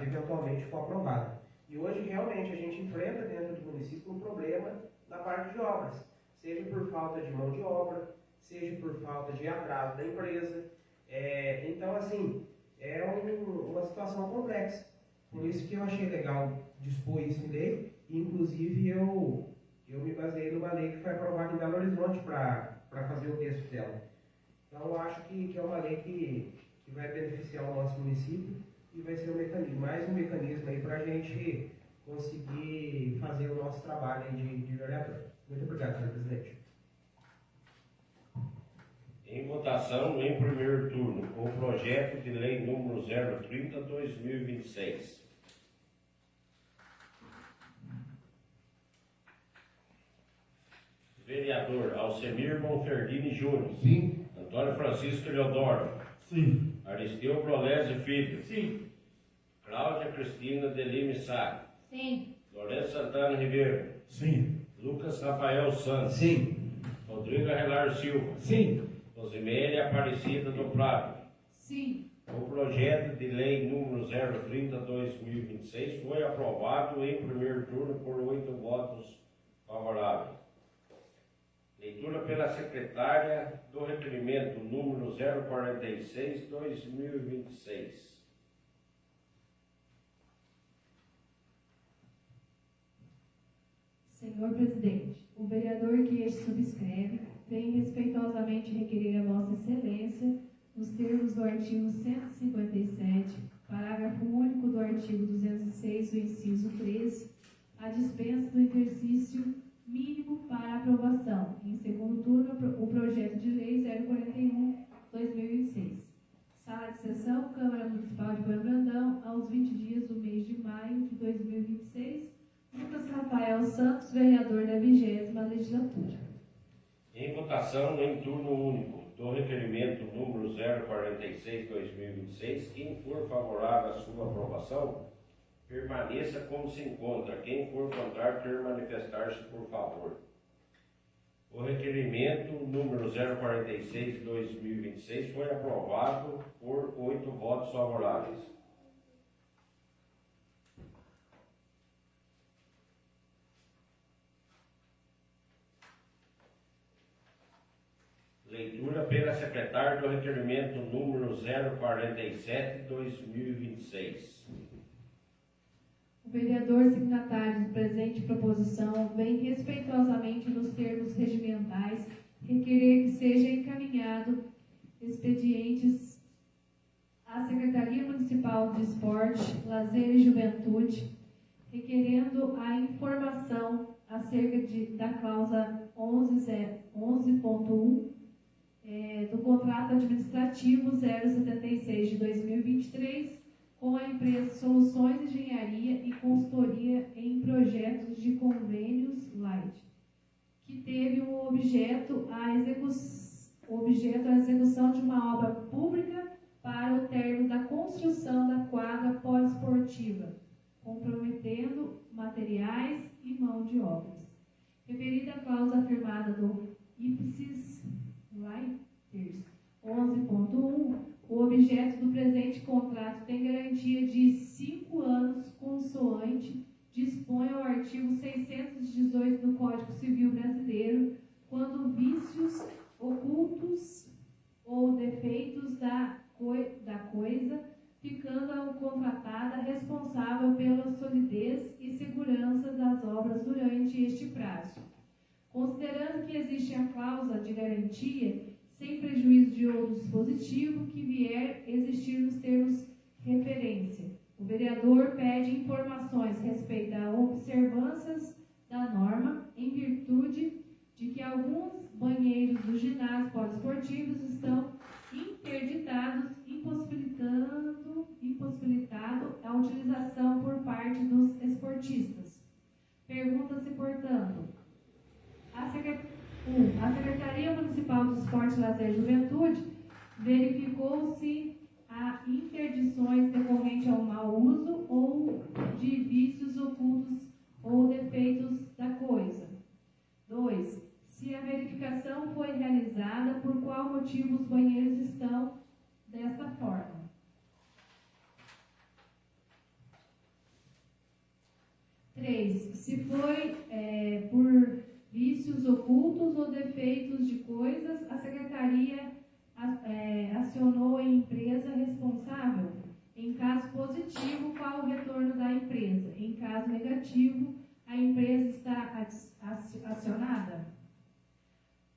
eventualmente for aprovada. E hoje realmente a gente enfrenta dentro do município um problema na parte de obras, seja por falta de mão de obra, seja por falta de atraso da empresa. Então, assim, é uma situação complexa. Por isso que eu achei legal dispor isso em lei, e inclusive eu me baseei numa lei que foi aprovada em Belo Horizonte para fazer o texto dela. Então, eu acho que é uma lei que vai beneficiar o nosso município e vai ser mais um mecanismo aí para a gente conseguir fazer o nosso trabalho aí de vereador. Muito obrigado, senhor presidente. Em votação, em primeiro turno, o projeto de lei número 030/2026. Vereador Alcemir Monferdini Júnior. Sim. Antônio Francisco Eleodoro. Sim. Aristeu Brolese Filho. Sim. Cláudia Cristina de Lima Sá. Sim. Lourenço Santana Ribeiro. Sim. Lucas Rafael Santos. Sim. Rodrigo Arrelar Silva. Sim. Rosiméria Aparecida do Prado. Sim. O projeto de lei número 030/2026 foi aprovado em primeiro turno por 8 votos favoráveis. Leitura pela secretária do requerimento número 046/2026. Senhor presidente, o vereador que este subscreve vem respeitosamente requerer a Vossa Excelência, nos termos do artigo 157, parágrafo único do artigo 206, o inciso 13, a dispensa do exercício mínimo para aprovação. Em segundo turno, o projeto de lei 041/2026. Sala de sessão, Câmara Municipal de Bueno Brandão, aos 20 dias do mês de maio de 2026. Lucas Rafael Santos, vereador da 20ª Legislatura. Em votação em turno único do requerimento número 046/2026, quem for favorável à sua aprovação, permaneça como se encontra. Quem for contrário, quer manifestar-se por favor. O requerimento número 046/2026 foi aprovado por 8 votos favoráveis. Leitura pela secretária do requerimento número 047/2026. O vereador signatário de presente proposição vem respeitosamente nos termos regimentais requerer que seja encaminhado expedientes à Secretaria Municipal de Esporte, Lazer e Juventude, requerendo a informação acerca da cláusula 11.1 do contrato administrativo 076 de 2023 com a empresa Soluções Engenharia e Consultoria em Projetos de Convênios Light, que teve um objeto a execução de uma obra pública para o término da construção da quadra poliesportiva, comprometendo materiais e mão de obras. Referida à cláusula afirmada do Ipsis Letters 11.1, o objeto do presente contrato tem garantia de 5 anos, consoante dispõe ao artigo 618 do Código Civil Brasileiro, quando vícios ocultos ou defeitos da coisa, ficando a contratada responsável pela solidez e segurança das obras durante este prazo. Considerando que existe a cláusula de garantia, sem prejuízo de outro dispositivo que vier existir nos termos referência, o vereador pede informações a respeito das observâncias da norma, em virtude de que alguns banheiros dos ginásios poliesportivos estão interditados, impossibilitado a utilização por parte dos esportistas. Pergunta-se, portanto, a Secretaria Municipal do Esporte, Lazer e Juventude verificou-se a interdições decorrentes ao mau uso ou de vícios ocultos ou defeitos da coisa. 2. Se a verificação foi realizada, por qual motivo os banheiros estão desta forma. 3. Se foi por vícios ocultos ou defeitos de coisas, a Secretaria acionou a empresa responsável. Em caso positivo, qual o retorno da empresa? Em caso negativo, a empresa está acionada?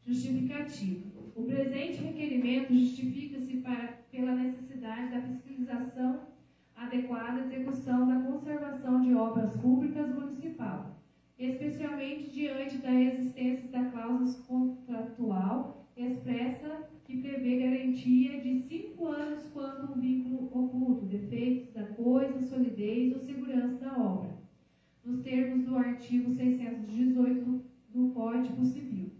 Justificativo. O presente requerimento justifica-se pela necessidade da fiscalização adequada à execução da conservação de obras públicas municipal, especialmente diante da existência da cláusula contratual expressa que prevê garantia de 5 anos quando o vínculo oculto, defeitos da coisa, solidez ou segurança da obra, nos termos do artigo 618 do Código Civil.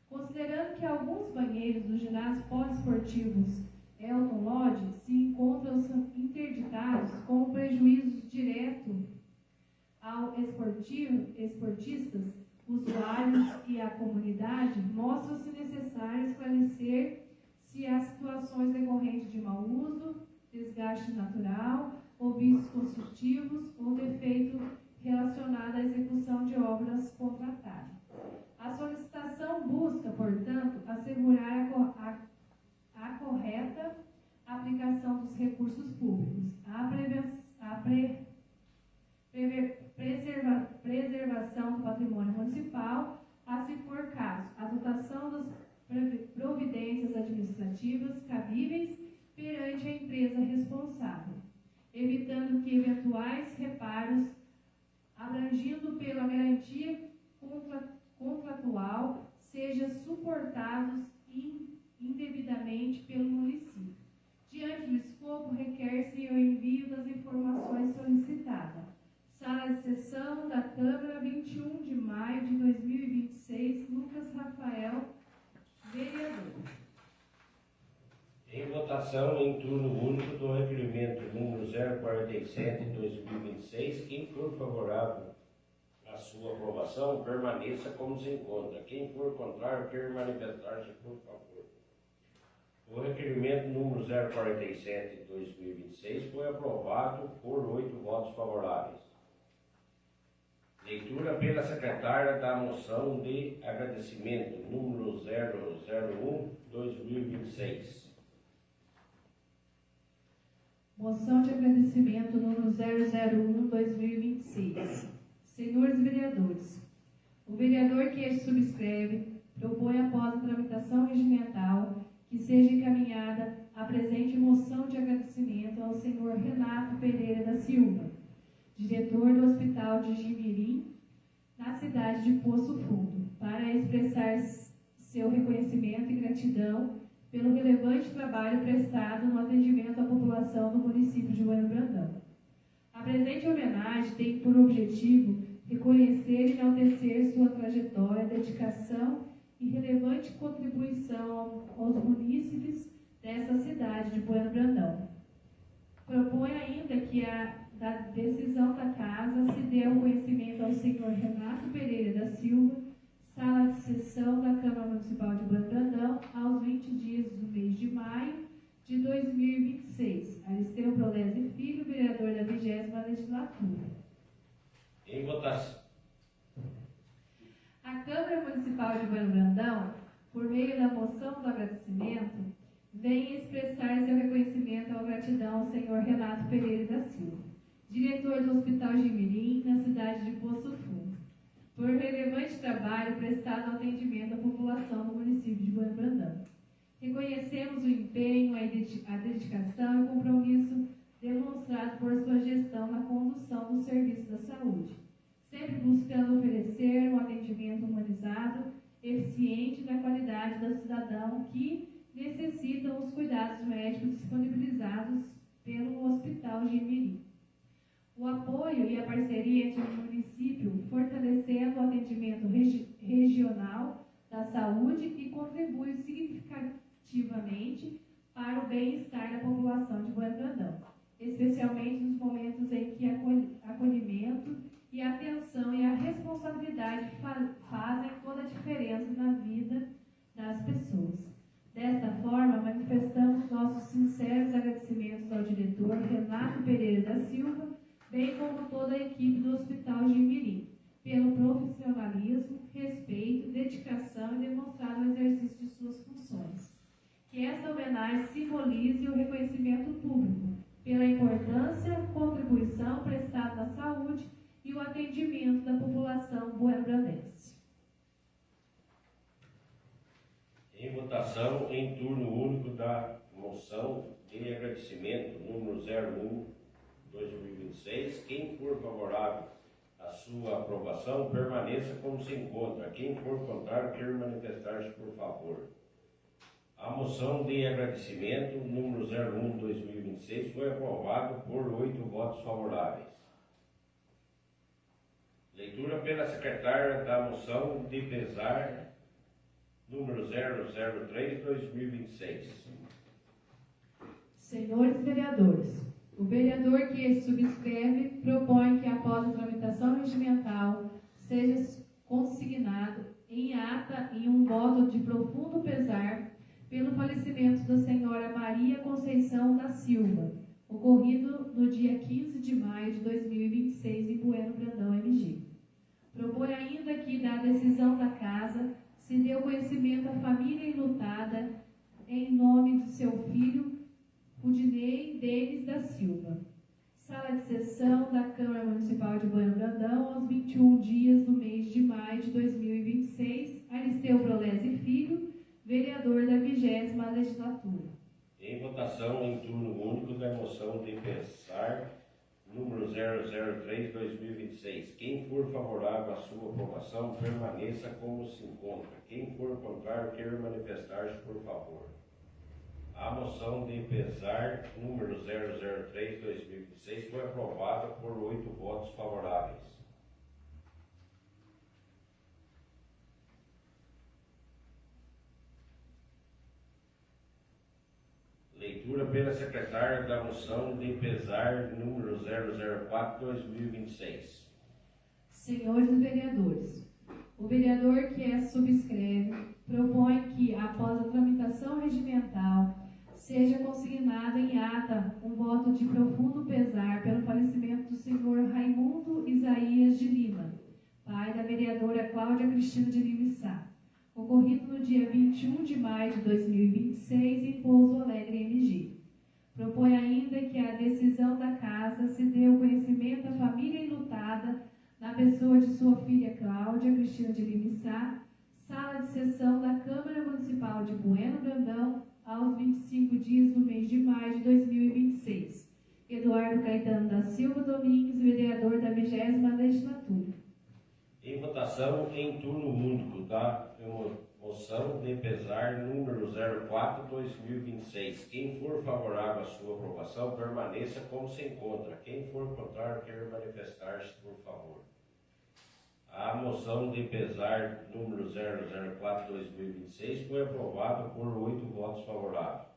Considerando que alguns banheiros dos ginásios poliesportivos Elton Lodge se encontram interditados com prejuízo direto ao esportistas, usuários e à comunidade, mostra-se necessário esclarecer se há situações decorrentes de mau uso, desgaste natural, ou vícios construtivos ou defeito relacionado à execução de obras contratadas. A solicitação busca, portanto, assegurar a correta aplicação dos recursos públicos, a preservação do patrimônio municipal, a se for caso, a dotação das providências administrativas cabíveis perante a empresa responsável, evitando que eventuais reparos abrangido pela garantia contratual sejam suportados indevidamente pelo município. Diante do escopo, requer-se o envio das informações solicitadas. Sala de sessão da Câmara, 21 de maio de 2026, Lucas Rafael, vereador. Em votação, em turno único do requerimento número 047 de 2026, quem for favorável à sua aprovação, permaneça como se encontra. Quem for contrário, quer manifestar-se, por favor. O requerimento número 047 de 2026 foi aprovado por 8 votos favoráveis. Leitura pela secretária da moção de agradecimento número 001/2026. Moção de agradecimento número 001/2026. Senhores vereadores, o vereador que este subscreve propõe, após a tramitação regimental, que seja encaminhada a presente moção de agradecimento ao senhor Renato Pereira da Silva, diretor do Hospital de Jimirim, na cidade de Poço Fundo, para expressar seu reconhecimento e gratidão pelo relevante trabalho prestado no atendimento à população do município de Bueno Brandão. A presente homenagem tem por objetivo reconhecer e enaltecer sua trajetória, dedicação e relevante contribuição aos munícipes dessa cidade de Bueno Brandão. Propõe ainda que da decisão da Casa se dê o conhecimento ao senhor Renato Pereira da Silva, sala de sessão da Câmara Municipal de Bueno Brandão, aos 20 dias do mês de maio de 2026. Aristeu Brolesi Filho, vereador da 20ª Legislatura. Em votação. A Câmara Municipal de Bueno Brandão, por meio da moção do agradecimento, vem expressar seu reconhecimento à gratidão ao senhor Renato Pereira da Silva, diretor do Hospital Gimirim, na cidade de Poço Fundo, por relevante trabalho prestado ao atendimento à população do município de Bueno Brandão. Reconhecemos o empenho, a dedicação e o compromisso demonstrado por sua gestão na condução do serviço da saúde, sempre buscando oferecer um atendimento humanizado, eficiente e da qualidade do cidadão que necessitam os cuidados médicos disponibilizados pelo Hospital Gimirim. O apoio e a parceria entre o município, fortalecendo o atendimento regional da saúde e contribui significativamente para o bem-estar da população de Bueno Brandão, especialmente nos momentos em que acolhimento e atenção e a responsabilidade fazem toda a diferença na vida das pessoas. Desta forma, manifestamos nossos sinceros agradecimentos ao diretor Renato Pereira da Silva, bem como toda a equipe do Hospital Gimirim, pelo profissionalismo, respeito, dedicação e demonstrado no exercício de suas funções. Que esta homenagem simbolize o reconhecimento público pela importância, contribuição prestada na saúde e o atendimento da população buero-brandense. Em votação, em turno único da moção de agradecimento número 01/2026. Quem for favorável à sua aprovação, permaneça como se encontra. Quem for contrário, quer manifestar-se, por favor. A moção de agradecimento número 01/2026 foi aprovada por 8 votos favoráveis. Leitura pela secretária da moção de pesar número 003/2026. Senhores vereadores, o vereador que subscreve propõe que, após a tramitação regimental, seja consignado em ata em um voto de profundo pesar pelo falecimento da senhora Maria Conceição da Silva, ocorrido no dia 15 de maio de 2026 em Bueno Brandão, MG. Propõe ainda que, da decisão da Casa, se dê o conhecimento à família enlutada em nome do seu filho, Rudinei Denis da Silva. Sala de sessão da Câmara Municipal de Bueno Brandão, aos 21 dias do mês de maio de 2026, Aristeu Brolesi Filho, vereador da 20ª Legislatura. Em votação, em turno único da moção de pesar número 003/2026. Quem for favorável à sua aprovação, permaneça como se encontra. Quem for contrário, quer manifestar-se, por favor. A moção de pesar número 003/2026 foi aprovada por 8 votos favoráveis. Leitura pela secretária da moção de pesar número 004/2026. Senhores vereadores, o vereador que subscreve propõe que, após a tramitação regimental, seja consignado em ata um voto de profundo pesar pelo falecimento do senhor Raimundo Isaías de Lima, pai da vereadora Cláudia Cristina de Lima Sá, ocorrido no dia 21 de maio de 2026 em Pouso Alegre, MG. Propõe ainda que a decisão da Casa se dê o conhecimento à família enlutada na pessoa de sua filha Cláudia Cristina de Lima Sá, sala de sessão da Câmara Municipal de Bueno Brandão, aos 25 dias do mês de maio de 2026. Eduardo Caetano da Silva Domingues, vereador da 20ª Legislatura. Em votação em turno único da moção de pesar número 04/2026. Quem for favorável à sua aprovação, permaneça como se encontra. Quem for contrário, quer manifestar-se, por favor. A moção de pesar número 004/2026 foi aprovada por 8 votos favoráveis.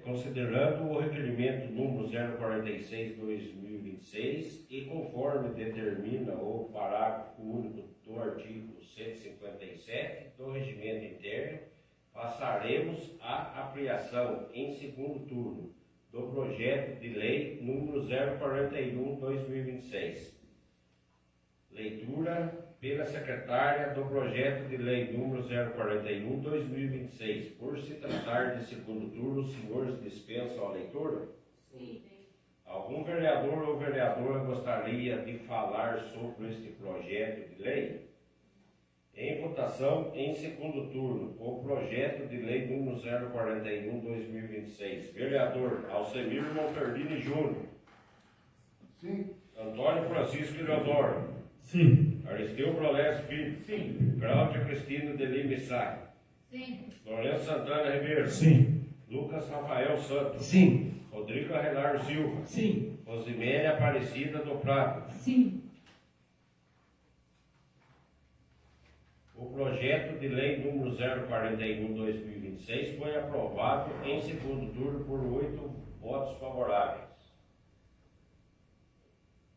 Considerando o requerimento número 046/2026 e conforme determina o parágrafo único do artigo 157 do Regimento Interno, passaremos à ampliação em segundo turno do projeto de lei número 041/2026. Leitura pela secretária do projeto de lei número 041/2026. Por se tratar de segundo turno, os senhores dispensam a leitura? Sim. Algum vereador ou vereadora gostaria de falar sobre este projeto de lei? Em votação, em segundo turno, o projeto de lei número 041/2026. Vereador Alcemir Monferdini Júnior. Sim. Antônio Francisco Eleodoro. Sim. Aristeu Brolés Filho. Sim. Cláudia Cristina de Lima Sá. Sim. Lourenço Santana Ribeiro. Sim. Lucas Rafael Santos. Sim. Rodrigo Arrelar Silva. Sim. Rosimene Aparecida do Prado. Sim. O projeto de lei número 041/2026 foi aprovado em segundo turno por 8 votos favoráveis.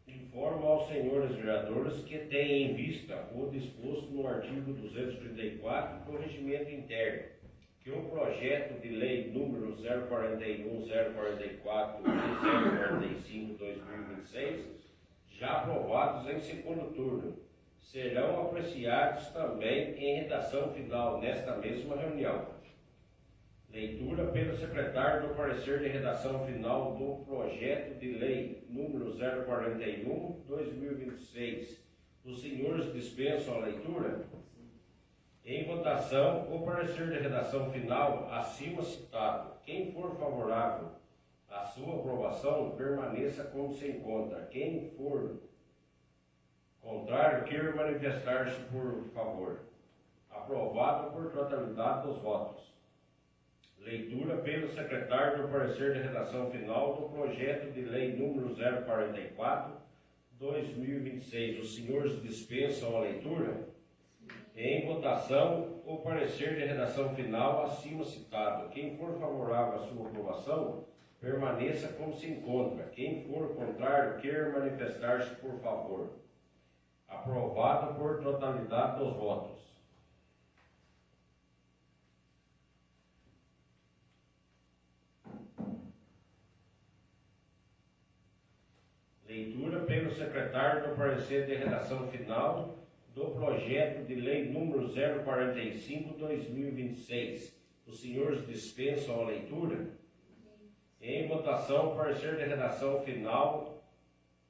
Informo aos senhores vereadores que têm em vista o disposto no artigo 234 do Regimento Interno, que o projeto de lei número 041, 044 e 045/2026, já aprovados em segundo turno, serão apreciados também em redação final nesta mesma reunião. Leitura pelo secretário do parecer de redação final do projeto de lei número 041/2026. Os senhores dispensam a leitura? Em votação, o parecer de redação final acima citado. Quem for favorável à sua aprovação, permaneça como se encontra. Quem for contrário, quer manifestar-se, por favor. Aprovado por totalidade dos votos. Leitura pelo secretário do parecer de redação final do projeto de lei número 044/2026. Os senhores dispensam a leitura? Em votação, o parecer de redação final acima citado. Quem for favorável à sua aprovação, permaneça como se encontra. Quem for contrário, quer manifestar-se, por favor. Aprovado por totalidade dos votos. Leitura pelo secretário do parecer de redação final do projeto de lei número 045/2026. Os senhores dispensam a leitura? Em votação, o parecer de redação final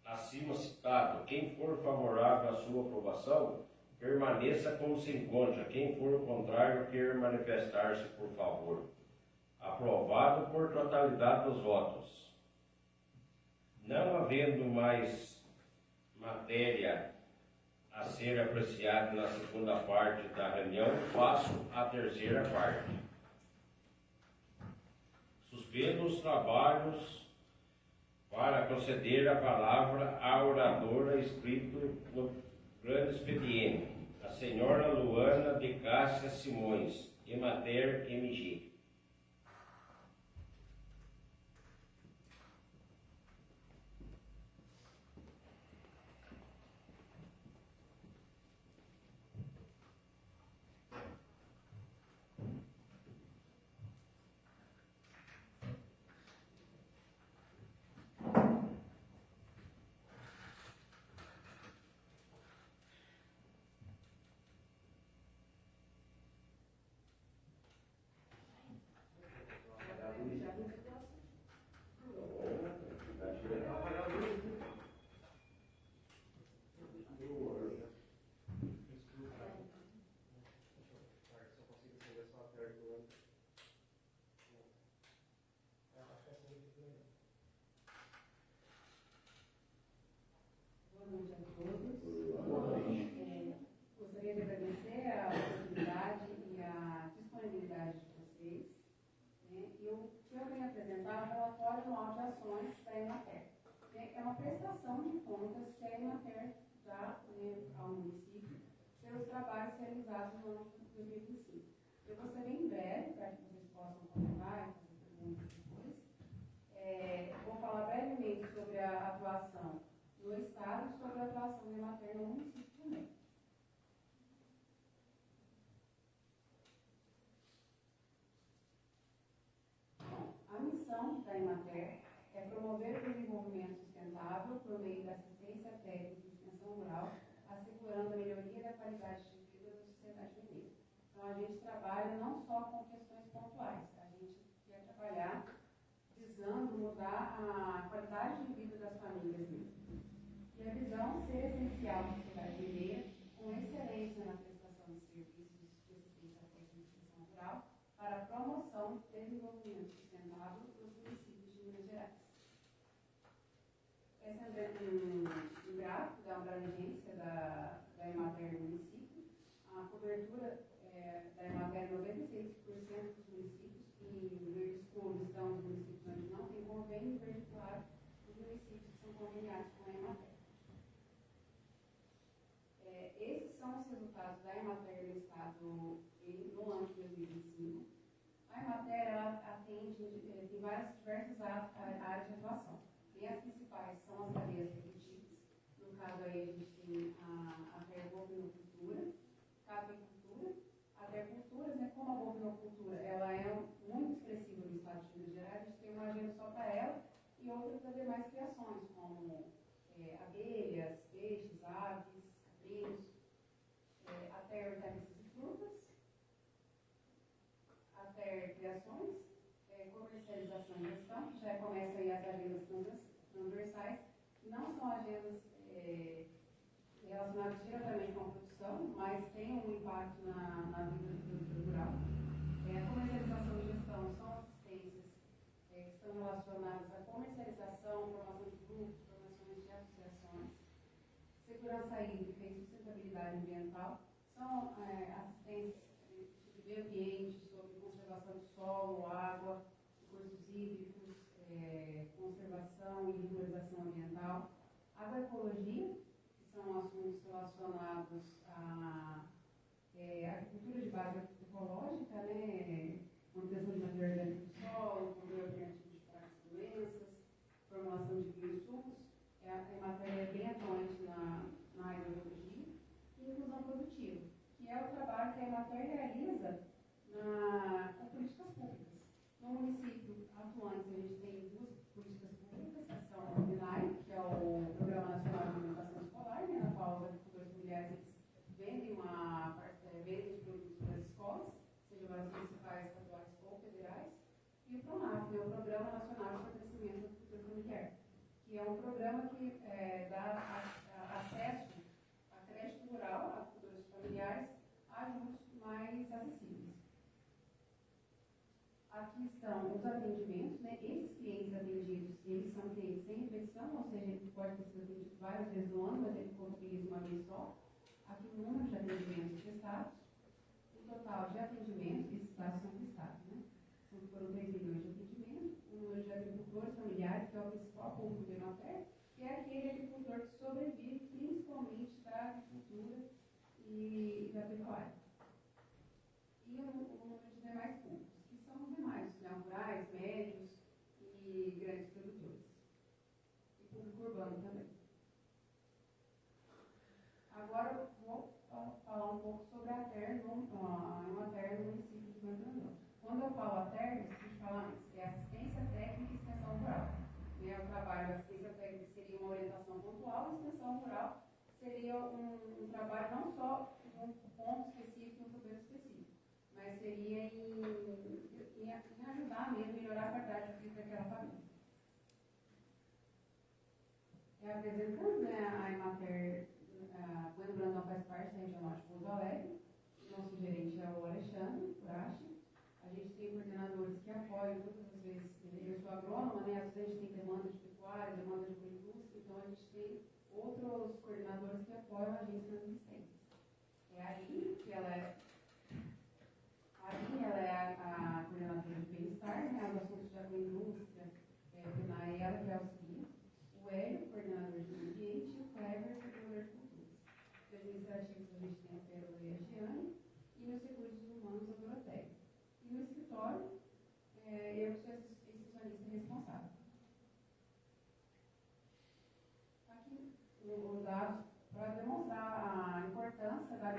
acima citado. Quem for favorável à sua aprovação, permaneça como se encontra. Quem for contrário, quer manifestar-se, por favor. Aprovado por totalidade dos votos. Não havendo mais matéria a ser apreciada na segunda parte da reunião, passo à terceira parte. Suspendo os trabalhos para conceder a palavra à oradora escrito no grande expediente, a senhora Luana de Cássia Simões, Emater MG. realizados no ano de 2025. Eu vou ser bem breve, para que vocês possam comentar e fazer perguntas depois. Vou falar brevemente sobre a atuação no Estado e sobre a atuação da Emater no município também. A missão da Emater é promover o desenvolvimento sustentável por meio da assistência técnica e extensão rural, assegurando a melhoria da qualidade de vida da sociedade mineira. Então, a gente trabalha não só com questões pontuais, a gente quer trabalhar visando mudar a qualidade de vida das famílias mesmo. E a visão ser essencial da sociedade mineira, com excelência na prestação de serviços de assistência técnica e extensão rural, para a promoção do desenvolvimento sustentável nos municípios de Minas Gerais. Esse é um gráfico da abrangência da Emater no município. A cobertura da Emater é 96% dos municípios, e em verde escuro estão os municípios onde não tem convênio, e verde claro os municípios que são conveniados com a Emater. Esses são os resultados da Emater no Estado no ano de 2025. A Emater atende em diversas áreas de atuação. E as principais são as cadeias produtivas. No caso aí a gente tem a bovinocultura, cavicultura. A agricultura, né, como a bovinocultura, ela é muito expressiva no estado de Minas Gerais, a gente tem uma agenda só para ela e outra para demais criações, como abelhas, peixes, aves, caprinos, até hortaliças e frutas, até criações, comercialização e gestão, que já começa aí as agendas transversais, que não são agendas relacionadas diretamente com a produção, mas tem um impacto na vida do produtor rural. A comercialização e gestão são assistências que estão relacionadas à comercialização, formação de grupos, formações de associações, segurança hídrica e sustentabilidade ambiental, são assistências de meio ambiente, sobre conservação do solo, água, recursos hídricos, conservação e regularização ambiental, agroecologia, que são assuntos relacionados à agricultura de base ecológica, né, manutenção de matéria orgânica do solo, controle alternativo de pragas e doenças, formulação de bioinsumos. A matéria é bem atuante na agroecologia e inclusão produtiva, que é o trabalho que a Emater realiza com políticas públicas. No município atuante, a gente tem duas políticas públicas, que são o PNAE, que é o Programa Nacional de Alimentação Escolar, né, na qual os agricultores familiares vendem os produtos para as escolas, sejam elas municipais, estaduais ou federais, e o PRONAF, que é o Programa Nacional de Fortalecimento da Agricultura Familiar, que é um programa que dá acesso a crédito rural a agricultores familiares a juros mais acessíveis. Aqui estão os atendimentos, né? Esses clientes atendidos, eles são clientes sem repetição, ou seja, ele pode ter sido atendido várias vezes no ano, mas ele contabiliza uma vez só. Aqui o número de atendimentos prestados, o total de atendimentos, esses dados são prestados, né? Foram 3 milhões de atendimentos, o número de agricultores familiares, que é o principal público do Emater, que é aquele agricultor que sobrevive principalmente da agricultura e da pecuária. E o número de demais públicos, que são os demais, né, rurais, médios e grandes produtores. E público urbano também. Agora eu vou falar um pouco sobre a Emater no município de Santo André. Quando eu falo ATER, eu preciso falar isso, que é assistência técnica e extensão rural. O trabalho de assistência técnica seria uma orientação pontual, e extensão rural seria um trabalho não só em um ponto específico, em um problema específico, mas seria em ajudar mesmo a melhorar a qualidade de vida daquela família. Apresentando, né, a Emater, Bueno Brandão faz parte da região norte de Pouso Alegre, nosso gerente é o Alexandre Kurashi. A gente tem coordenadores que apoiam todas as vezes. Eu sou agrônoma, né? Às vezes a gente tem demanda de pecuária, demanda de indústria, então a gente tem outros coordenadores que apoiam a gente nas assistências. É a Aline, que ela é a coordenadora de bem-estar, né? Os assuntos de agroindústria, e ela que auxilia. O Hélio, coordenador de meio ambiente, e o Kleber, coordenador de culturas. De administrativos, a gente tem a Pérola e a Giane.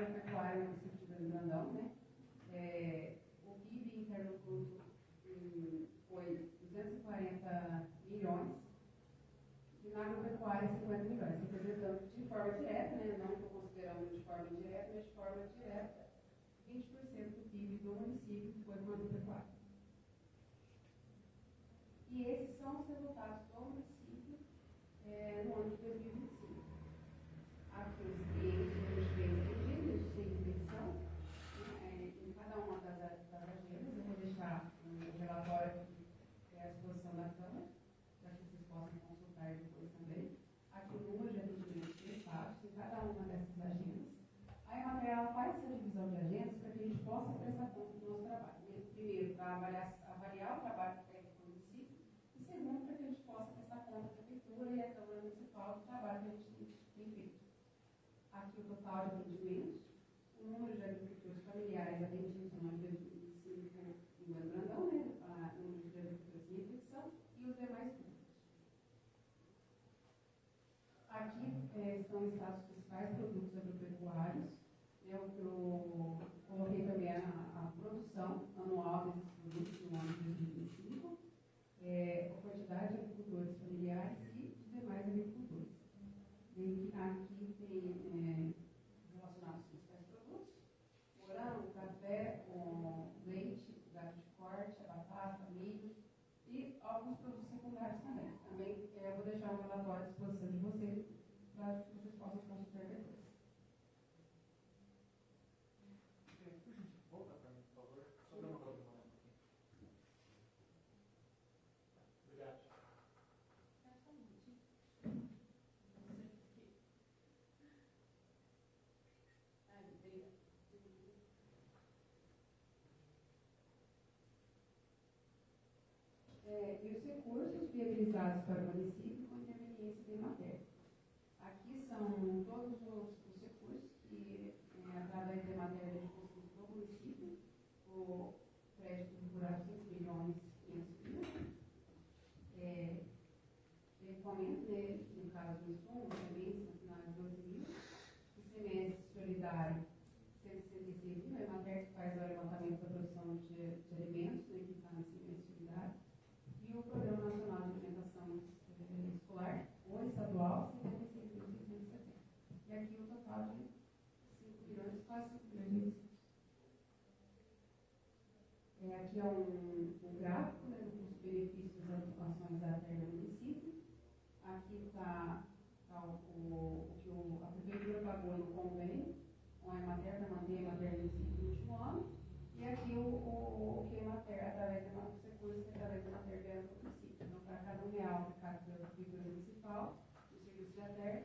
agropecuária no município de Belo Brandão, né? O PIB interno bruto foi 240 milhões, e na agropecuária 50 milhões, representando de forma direta, né? Não estou considerando de forma indireta, mas de forma direta, 20% do PIB do município foi com a agropecuária. E esses são os resultados do município no ano de 2025. Aqui os clientes que a gente fez pedidos sem intenção, em cada uma das agendas. Eu vou deixar o relatório aqui à disposição da Câmara, para que vocês possam consultar depois também. Aqui o número de atendimentos prestados em cada uma dessas agendas. Aí a material faz essa divisão de agendas para que a gente possa prestar conta do nosso trabalho. Primeiro, para avaliar o trabalho técnico do município, e segundo, para que a gente possa prestar conta da prefeitura e a Câmara Municipal do trabalho que a gente tem feito. Aqui o total de atendimentos, o número de agricultores familiares atendidos no ano de 2025 em Belo Brandão, né? O número de agricultores em infecção e os demais públicos. Aqui estão listados os principais produtos agropecuários. Eu coloquei também a produção anual desses produtos no ano de 2025, a quantidade de agricultores familiares e de demais agricultores. E aqui tem relacionados aos principais produtos: morango, café, leite, gado de corte, a batata, milho e alguns produtos secundários também. Também vou deixar um relatório à disposição de vocês para que vocês possam consultar depois. Volta para mim, por favor. Só dá uma pausa. Obrigado. E os recursos viabilizados para o município com interveniência de matéria. Aqui são todos os recursos que, através de matéria, a gente conseguiu para o município, o crédito rural 5 milhões e 500 mil, equipamento, né, no caso do insumo, sementes nacionais 12 mil, o semestre solidário 166 mil, a matéria que faz o levantamento da produção de alimentos, né, que está no semestre solidário, e o Programa Nacional de Alimentação Escolar, ou estadual, 76.670. E aqui o total de 5 milhões, quase 5 milhões de aqui é um gráfico, né, dos benefícios das ações da terra do município. Aqui está o que a prefeitura pagou no convênio com a Emater para manter a Emater no município no último ano. E aqui o que a Emater, através da dos recursos, através da Emater ganha no município. Então, para cada R$1 aplicado pela prefeitura municipal, o serviço de ATER,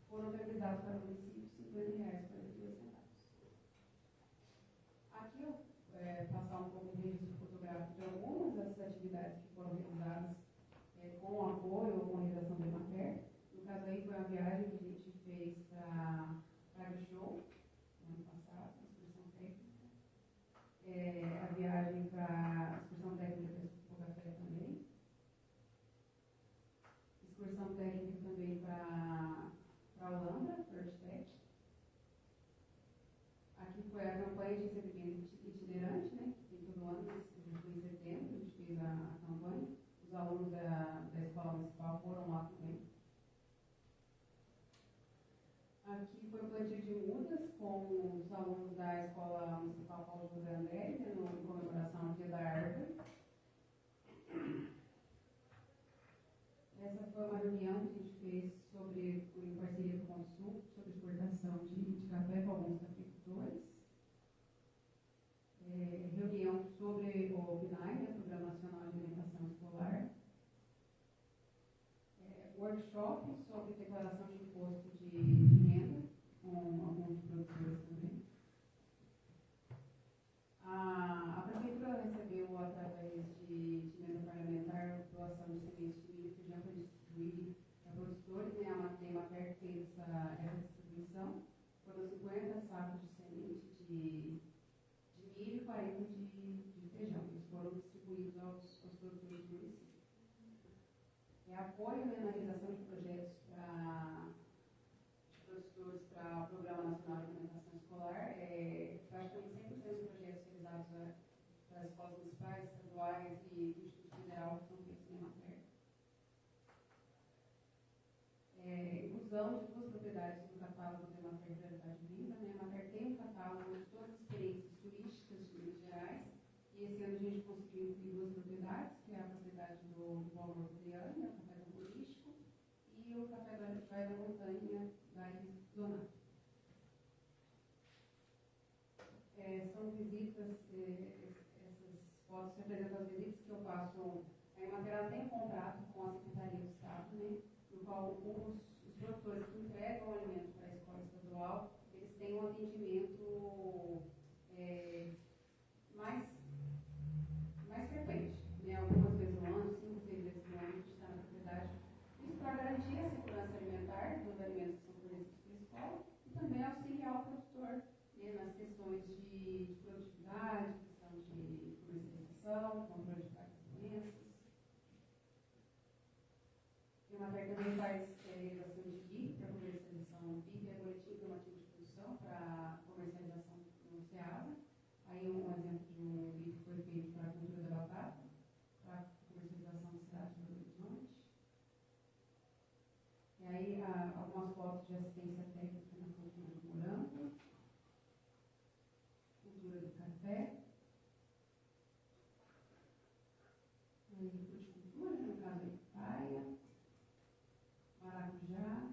foram viabilizados para o município R$50,42. Aqui eu passar um pouco de registro fotográfico de algumas das atividades que foram realizadas com apoio ou com redação da Emater. No caso aí foi a viagem que a gente fez para AgriShow, no ano passado, excursão técnica. A viagem para a excursão técnica para o café também. Excursão técnica também para a Holanda, Fortec. Aqui foi a campanha de recebimento itinerante, né? Que tem todo ano, foi em setembro, a gente fez a campanha. Os alunos da escola municipal foram lá também. Aqui foi o plantio de mudas com os alunos da escola municipal Paulo José André, em comemoração ao Dia da Árvore. Essa foi uma reunião que a gente fez em parceria com o Sul, sobre exportação de café com alguns cafeicultores. Reunião sobre o PNAE, né, Programa Nacional de Alimentação Escolar. Workshop sobre declaração de imposto de renda, com alguns produtores também. A Prefeitura recebeu, através de emenda parlamentar, doação de sementes de milho e feijão para distribuir para produtores, né? A Emater fez essa distribuição. Foram 50 sacos de semente de milho e 40 de feijão. Eles foram distribuídos aos produtores do município. Apoio, né, na realização de projetos para produtores para o Programa Nacional de Alimentação Escolar. escolar, praticamente 100% dos projetos realizados pelas escolas municipais, estaduais e do Instituto Federal são feitos em Emater. Inclusão de duas propriedades do catálogo da Emater Prioridade Viva. Né? A Emater tem um catálogo de todas as experiências turísticas de Minas Gerais, e esse ano a gente conseguiu incluir duas propriedades, que é a propriedade do Valmor Poliana, o Café do Turístico, e o Café da Praia da Montanha, da Zona. São visitas, essas fotos representam as visitas que eu faço. A Emater tem um contrato com a Secretaria do Estado, né, no qual os produtores que entregam o alimento para a escola estadual, eles têm um atendimento mais frequente, né, algumas vezes no ano, 5, 6 vezes no ano, a gente está na propriedade. Isso para garantir a segurança alimentar dos alimentos que são fornecidos pela escola e também auxiliar o produtor, né, nas questões de produtividade, questão de comercialização, controle de pragas e doenças. E uma Emater também faz realização de BIP para comercialização. BIP é boletim informativo de produção para comercialização no SEASA. Aí um exemplo de um BIP foi feito para a cultura da batata, para comercialização na cidade de Belo Horizonte. E aí algumas fotos de assistência técnica na cultura do morango, cultura do café, aí fruticultura, no caso aí paia, maracujá,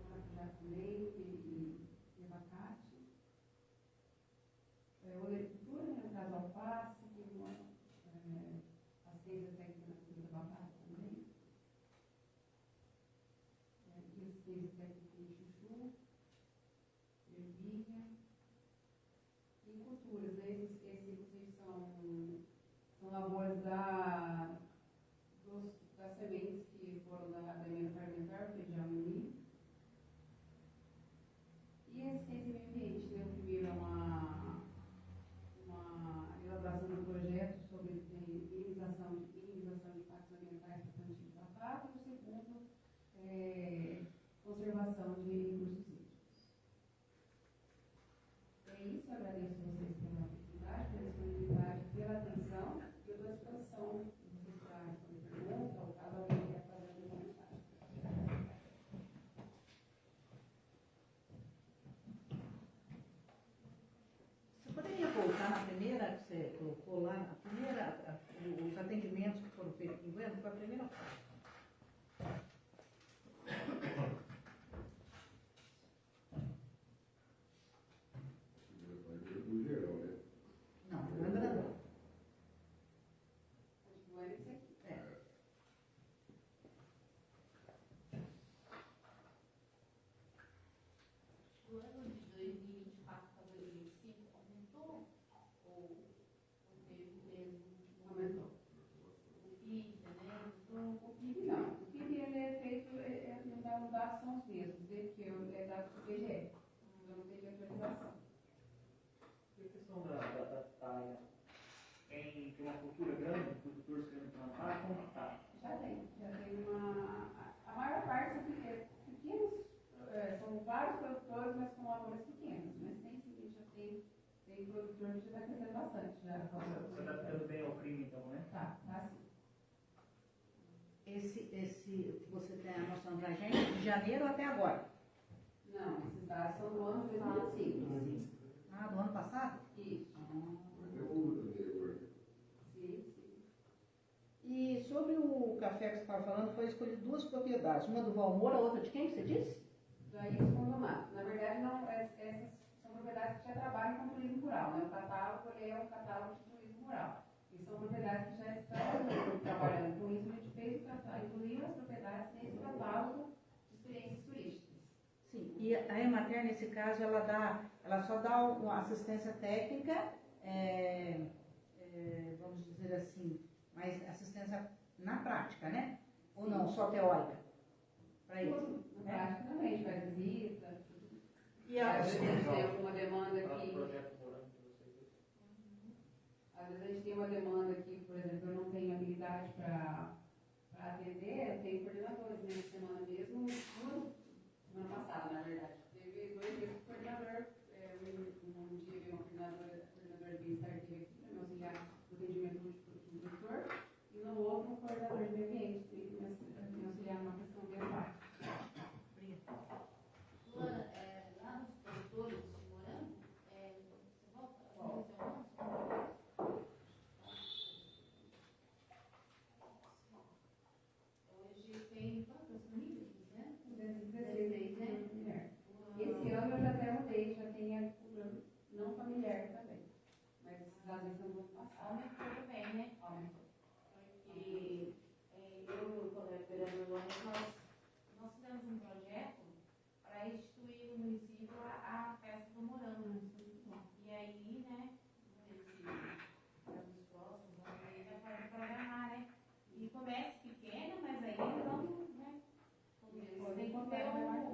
maracujá com leite e abacate, olericultura, no caso alface, assistência técnica na cultura da batata também. Assistência técnica em chuchu, ervilha e culturas. Esses são lavouras das sementes que foram da emenda parlamentar, feijão e milho. E assistência ao meio ambiente, né? O primeiro é uma elaboração do projeto sobre minimização de impactos ambientais para plantio de batata, e o segundo conservação de recursos hídricos. É isso, eu agradeço a vocês pela oportunidade, pela disponibilidade, pela atenção, e eu estou à disposição de vocês para responder perguntas, ou caso alguém queira fazer algum comentário. Você poderia voltar na primeira que você colocou lá, os atendimentos que foram feitos em Goiânia, foi a primeira parte. No geral, né? Não, lembra não. Acho que vai ser aqui. O ano de 2024 para 2025 aumentou ou teve mesmo? Aumentou. O PIB, né? O PIB não. O PIB ele é feito, os dados são os mesmos, desde que é dado do IBGE. Então não teve atualização. E a questão da taia? Tem uma cultura grande, produtores querendo plantar, como está? Já tem uma. A maior parte são pequenos, são vários produtores, mas com lavouras pequenas. Mas tem sim, já tem produtor que já está crescendo bastante. Você está ficando bem ao crime, então, né? Tá sim. Esse que você tem a noção pra gente, de janeiro até agora. Não, esses dados são do ano 2005. Ah, do ano passado? Isso. Mas é o anterior. Sim. E sobre o café que você estava falando, foi escolhido duas propriedades. Uma do Valmor, a outra de quem você disse? Daí isso condomado. Na verdade, não, essas são propriedades que já trabalham com turismo rural. Né? O catálogo ele é um catálogo de turismo rural. E são propriedades que já estão trabalhando com isso. A gente fez incluir as propriedades nesse catálogo de experiências turísticas. Sim, e a Emater, nesse caso, ela só dá uma assistência técnica, vamos dizer assim, mas assistência na prática, né? Ou Sim. não, só teórica? Para isso. Tudo. Na prática também, a gente faz visita. E Às vezes a gente tem Legal. alguma demanda Para o que. projeto morando que vocês. Às vezes a gente tem uma demanda que, por exemplo, eu não tenho habilidade para atender, eu tenho coordenadores. Nessa semana mesmo, semana passada, na verdade, teve 2 desse ano do ano passado. Aumentou também, né? Aumentou. Porque eu e o colega vereador Lourenço, nós fizemos um projeto para instituir no município a festa do morango. E aí, né, anos próximos, vamos ver, vai programar, né? E comércio pequeno, mas aí vamos, né? Tem que ter o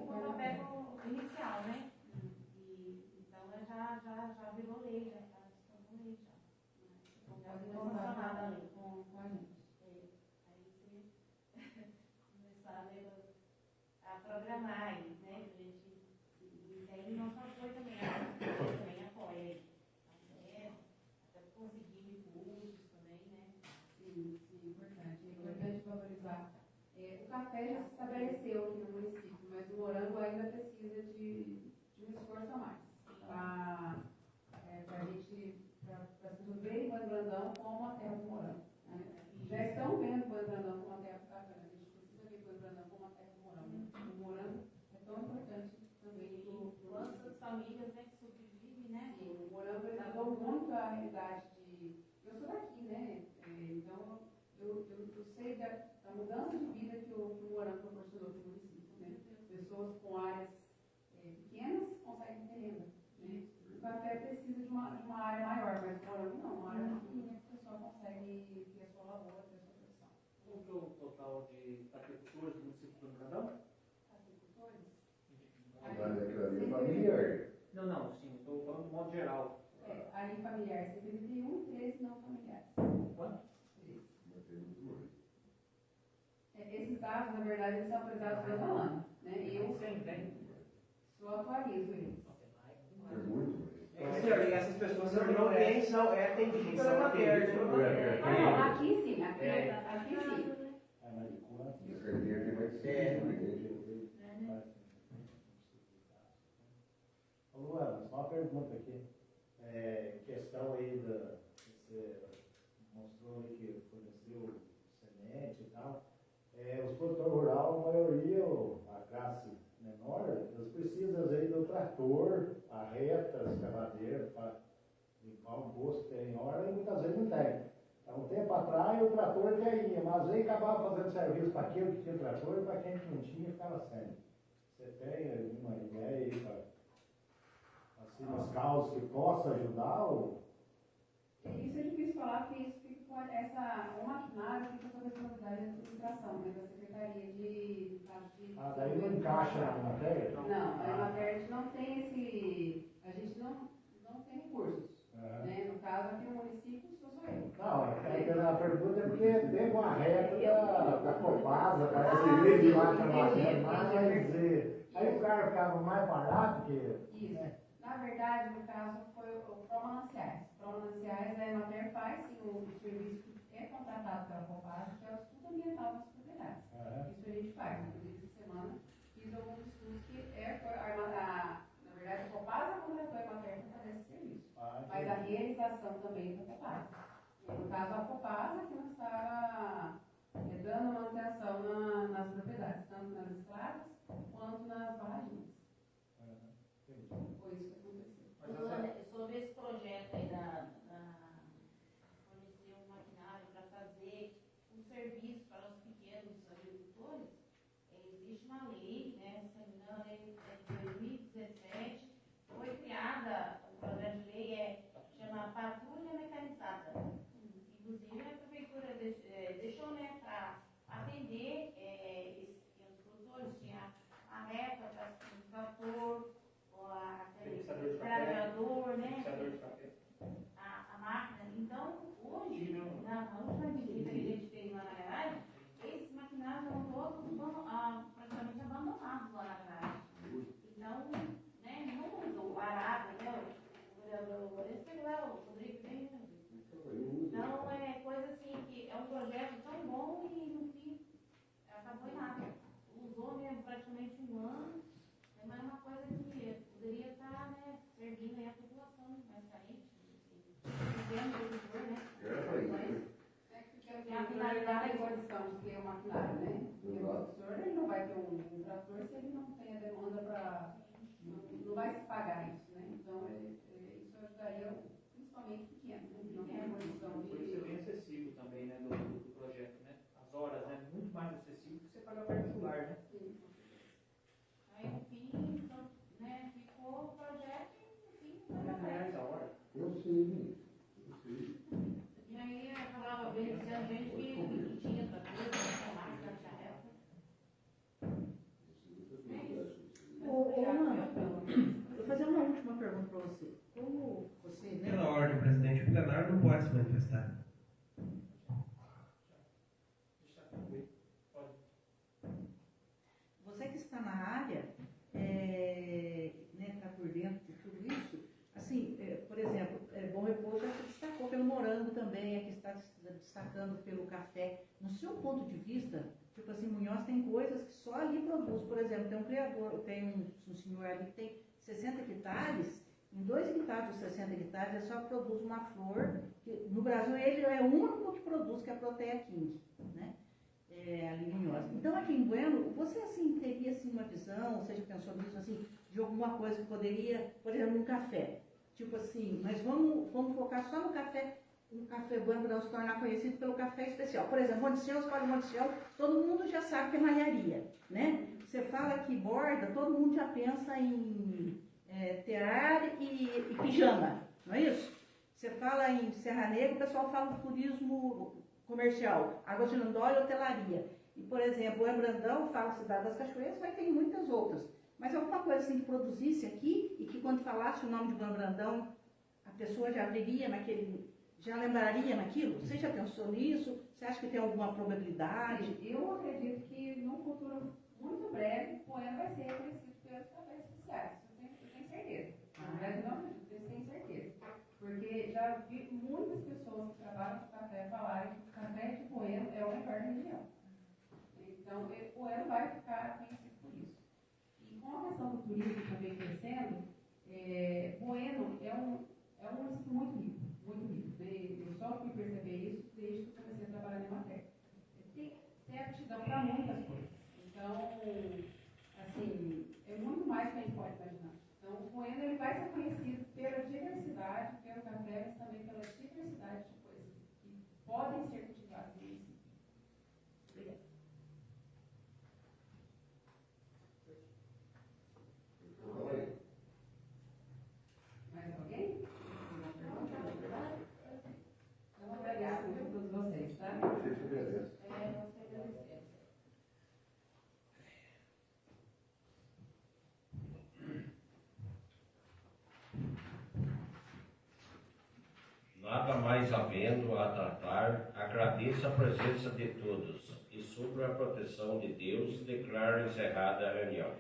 pontapé inicial, né? E então já virou lei, já está se lei já. Já foi sancionada a lei. Com a gente. Aí você começar a programar aí, né? E aí não só foi também, a também apoia até conseguir recursos também, né? Sim, importante. É importante valorizar. O café já se estabeleceu aqui no município, mas o morango ainda precisa de um esforço a mais. Para a gente, para as pessoas verem o Brandão como a terra do morango. Né? Já estão vendo o Brandão como a terra do café, mas a gente precisa ver o Brandão como a terra do morango. O morango é tão importante também. Quantas famílias, né, que sobrevivem, né? Sim, o morango ele mudou muito a realidade de. Eu sou daqui, né? Então eu sei da mudança de vida que o morango proporcionou para o município. Né? Pessoas com áreas pequenas conseguem ter renda. Né? O café precisa de uma área maior, mas o morango não. Uma área pequenininha que a pessoa consegue ter a sua lavoura, ter a sua produção. Como que é o total de agricultores do município do Brandão? Agricultores? Mas aquilo ali é familiar. Não, sim, estou falando de modo geral. Ali familiar 131, 13 não familiares. Quanto? 13. Mas tem muito mais. Esses dados, na verdade, eles são atualizados todo ano. Né? Eu só atualizo eles. É muito mais. E essas pessoas não são atendidas, são atendidas. Aqui sim, aqui sim. E a carteira tem mais de 5 meses. Ô Luana, só uma pergunta aqui. Questão aí você mostrou aí que forneceu semente e tal. Os produtores rurais, a maioria, a classe menor, eles precisam aí do trator, a reta, escavadeira, para limpar um poço que tem hora e muitas vezes não tem. Há um tempo atrás o trator já ia, mas aí acabava fazendo serviço para aquele que tinha trator e para quem não tinha ficava sem. Você tem alguma ideia aí para assim, umas causas que possam ajudar? Ou... Isso é difícil falar, porque isso fica com o maquinário fica sob a responsabilidade da administração, né, da Secretaria de. daí não encaixa na matéria? Não, a matéria a gente não tem esse. A gente não tem recursos. Né? No caso, aqui no município, sou eu. Não, a pergunta é porque teve uma reta da Copasa, parece que ele lá trabalhando mais, aí o cara ficava mais barato que. Isso. Na verdade, no caso, foi o Promananciais. O Promananciais, a Emater faz sim o serviço que é contratado pela Copasa, que é o estudo ambiental das propriedades. Isso a gente faz. Inclusive, essa semana, fiz alguns estudos que na verdade, a Copasa contratou a Emater para fazer esse serviço. Mas a realização também da Copasa. No caso, a Copasa que não estava dando manutenção nas propriedades, tanto nas escravas quanto nas barraginhas. Foi isso que aconteceu. Luana, sobre esse projeto aí fornecer um maquinário para fazer um serviço para os pequenos agricultores, existe uma lei, né, se não me engano, é de 2017, foi criada, o projeto de lei chama Patrulha Mecanizada. Inclusive a prefeitura deixou, né, para atender os produtores, tinha a reta para o trator, aquele trabalhador, né? A máquina. Então, hoje, na última visita que a gente fez lá na garagem, esses maquinários estão todos praticamente abandonados lá na garagem. Então, né, não usam parado, né? O vereador Lourenço pegou lá, o Rodrigo tem. Então, é coisa assim, que é um projeto tão bom e no fim acabou em nada. Usou mesmo praticamente um ano, mas é uma coisa que poderia estar, né, servindo aí a população mais carente, vivendo o agricultor, né? Porque a finalidade tem condição de ter um maquinário, né? Porque o professor ele não vai ter um trator se ele não tem a demanda para. Não vai se pagar isso, né? Então, isso ajudaria principalmente pequenos, né? Que não para você. Como você, né? Pela ordem, presidente, o plenário não pode se manifestar. Você que está na área, está por dentro de tudo isso, assim, por exemplo, Bom Repouso é que destacou pelo morango também, é que está destacando pelo café. No seu ponto de vista, tipo assim, Munhoz tem coisas que só ali produz. Por exemplo, tem um criador, tem um senhor ali que tem 60 hectares, em 2 hectares dos 60 hectares ele só produz uma flor, que no Brasil ele é o único que produz, que é a Protea King, né? Ali em Munhoz. Então, aqui em Bueno, você assim teria assim uma visão, ou seja, pensou nisso assim, de alguma coisa que poderia, por exemplo, um café, tipo assim, mas vamos focar só no café, um café Bueno para se tornar conhecido pelo café especial. Por exemplo, Monte Sião, você fala de Monte Sião, todo mundo já sabe que é malharia, né? Você fala que borda, todo mundo já pensa em tear e pijama, não é isso? Você fala em Serra Negra, o pessoal fala do turismo comercial, Águas de Lindóia, hotelaria. E, por exemplo, o Brandão fala Cidade das Cachoeiras, mas tem muitas outras. Mas alguma coisa assim que produzisse aqui e que quando falasse o nome de Brandão, a pessoa já veria já lembraria naquilo? Você já pensou nisso? Você acha que tem alguma probabilidade? Eu acredito que num futuro muito breve, Bueno vai ser reconhecido pelos cafés especiais. Eu tenho certeza. Na verdade, não acredito, eu tenho certeza. Porque já vi muitas pessoas que trabalham com café falarem que o café de Bueno é o melhor da região. Então, Bueno vai ficar conhecido por isso. E com a questão do turismo também crescendo, Bueno é um município muito rico, muito rico. Eu só fui perceber isso desde que eu comecei a trabalhar na matéria. Tem aptidão para muitas coisas. Então, assim, é muito mais que a gente pode imaginar. Então, o Bueno ele vai ser conhecido pela diversidade, pelo café, mas também pela diversidade de coisas que podem ser cultivadas no município. Obrigada. Mais alguém? Então, obrigada por todos vocês, tá? Você se merece. Você agradece. Nada mais havendo a tratar, agradeço a presença de todos e, sob a proteção de Deus, declaro encerrada a reunião.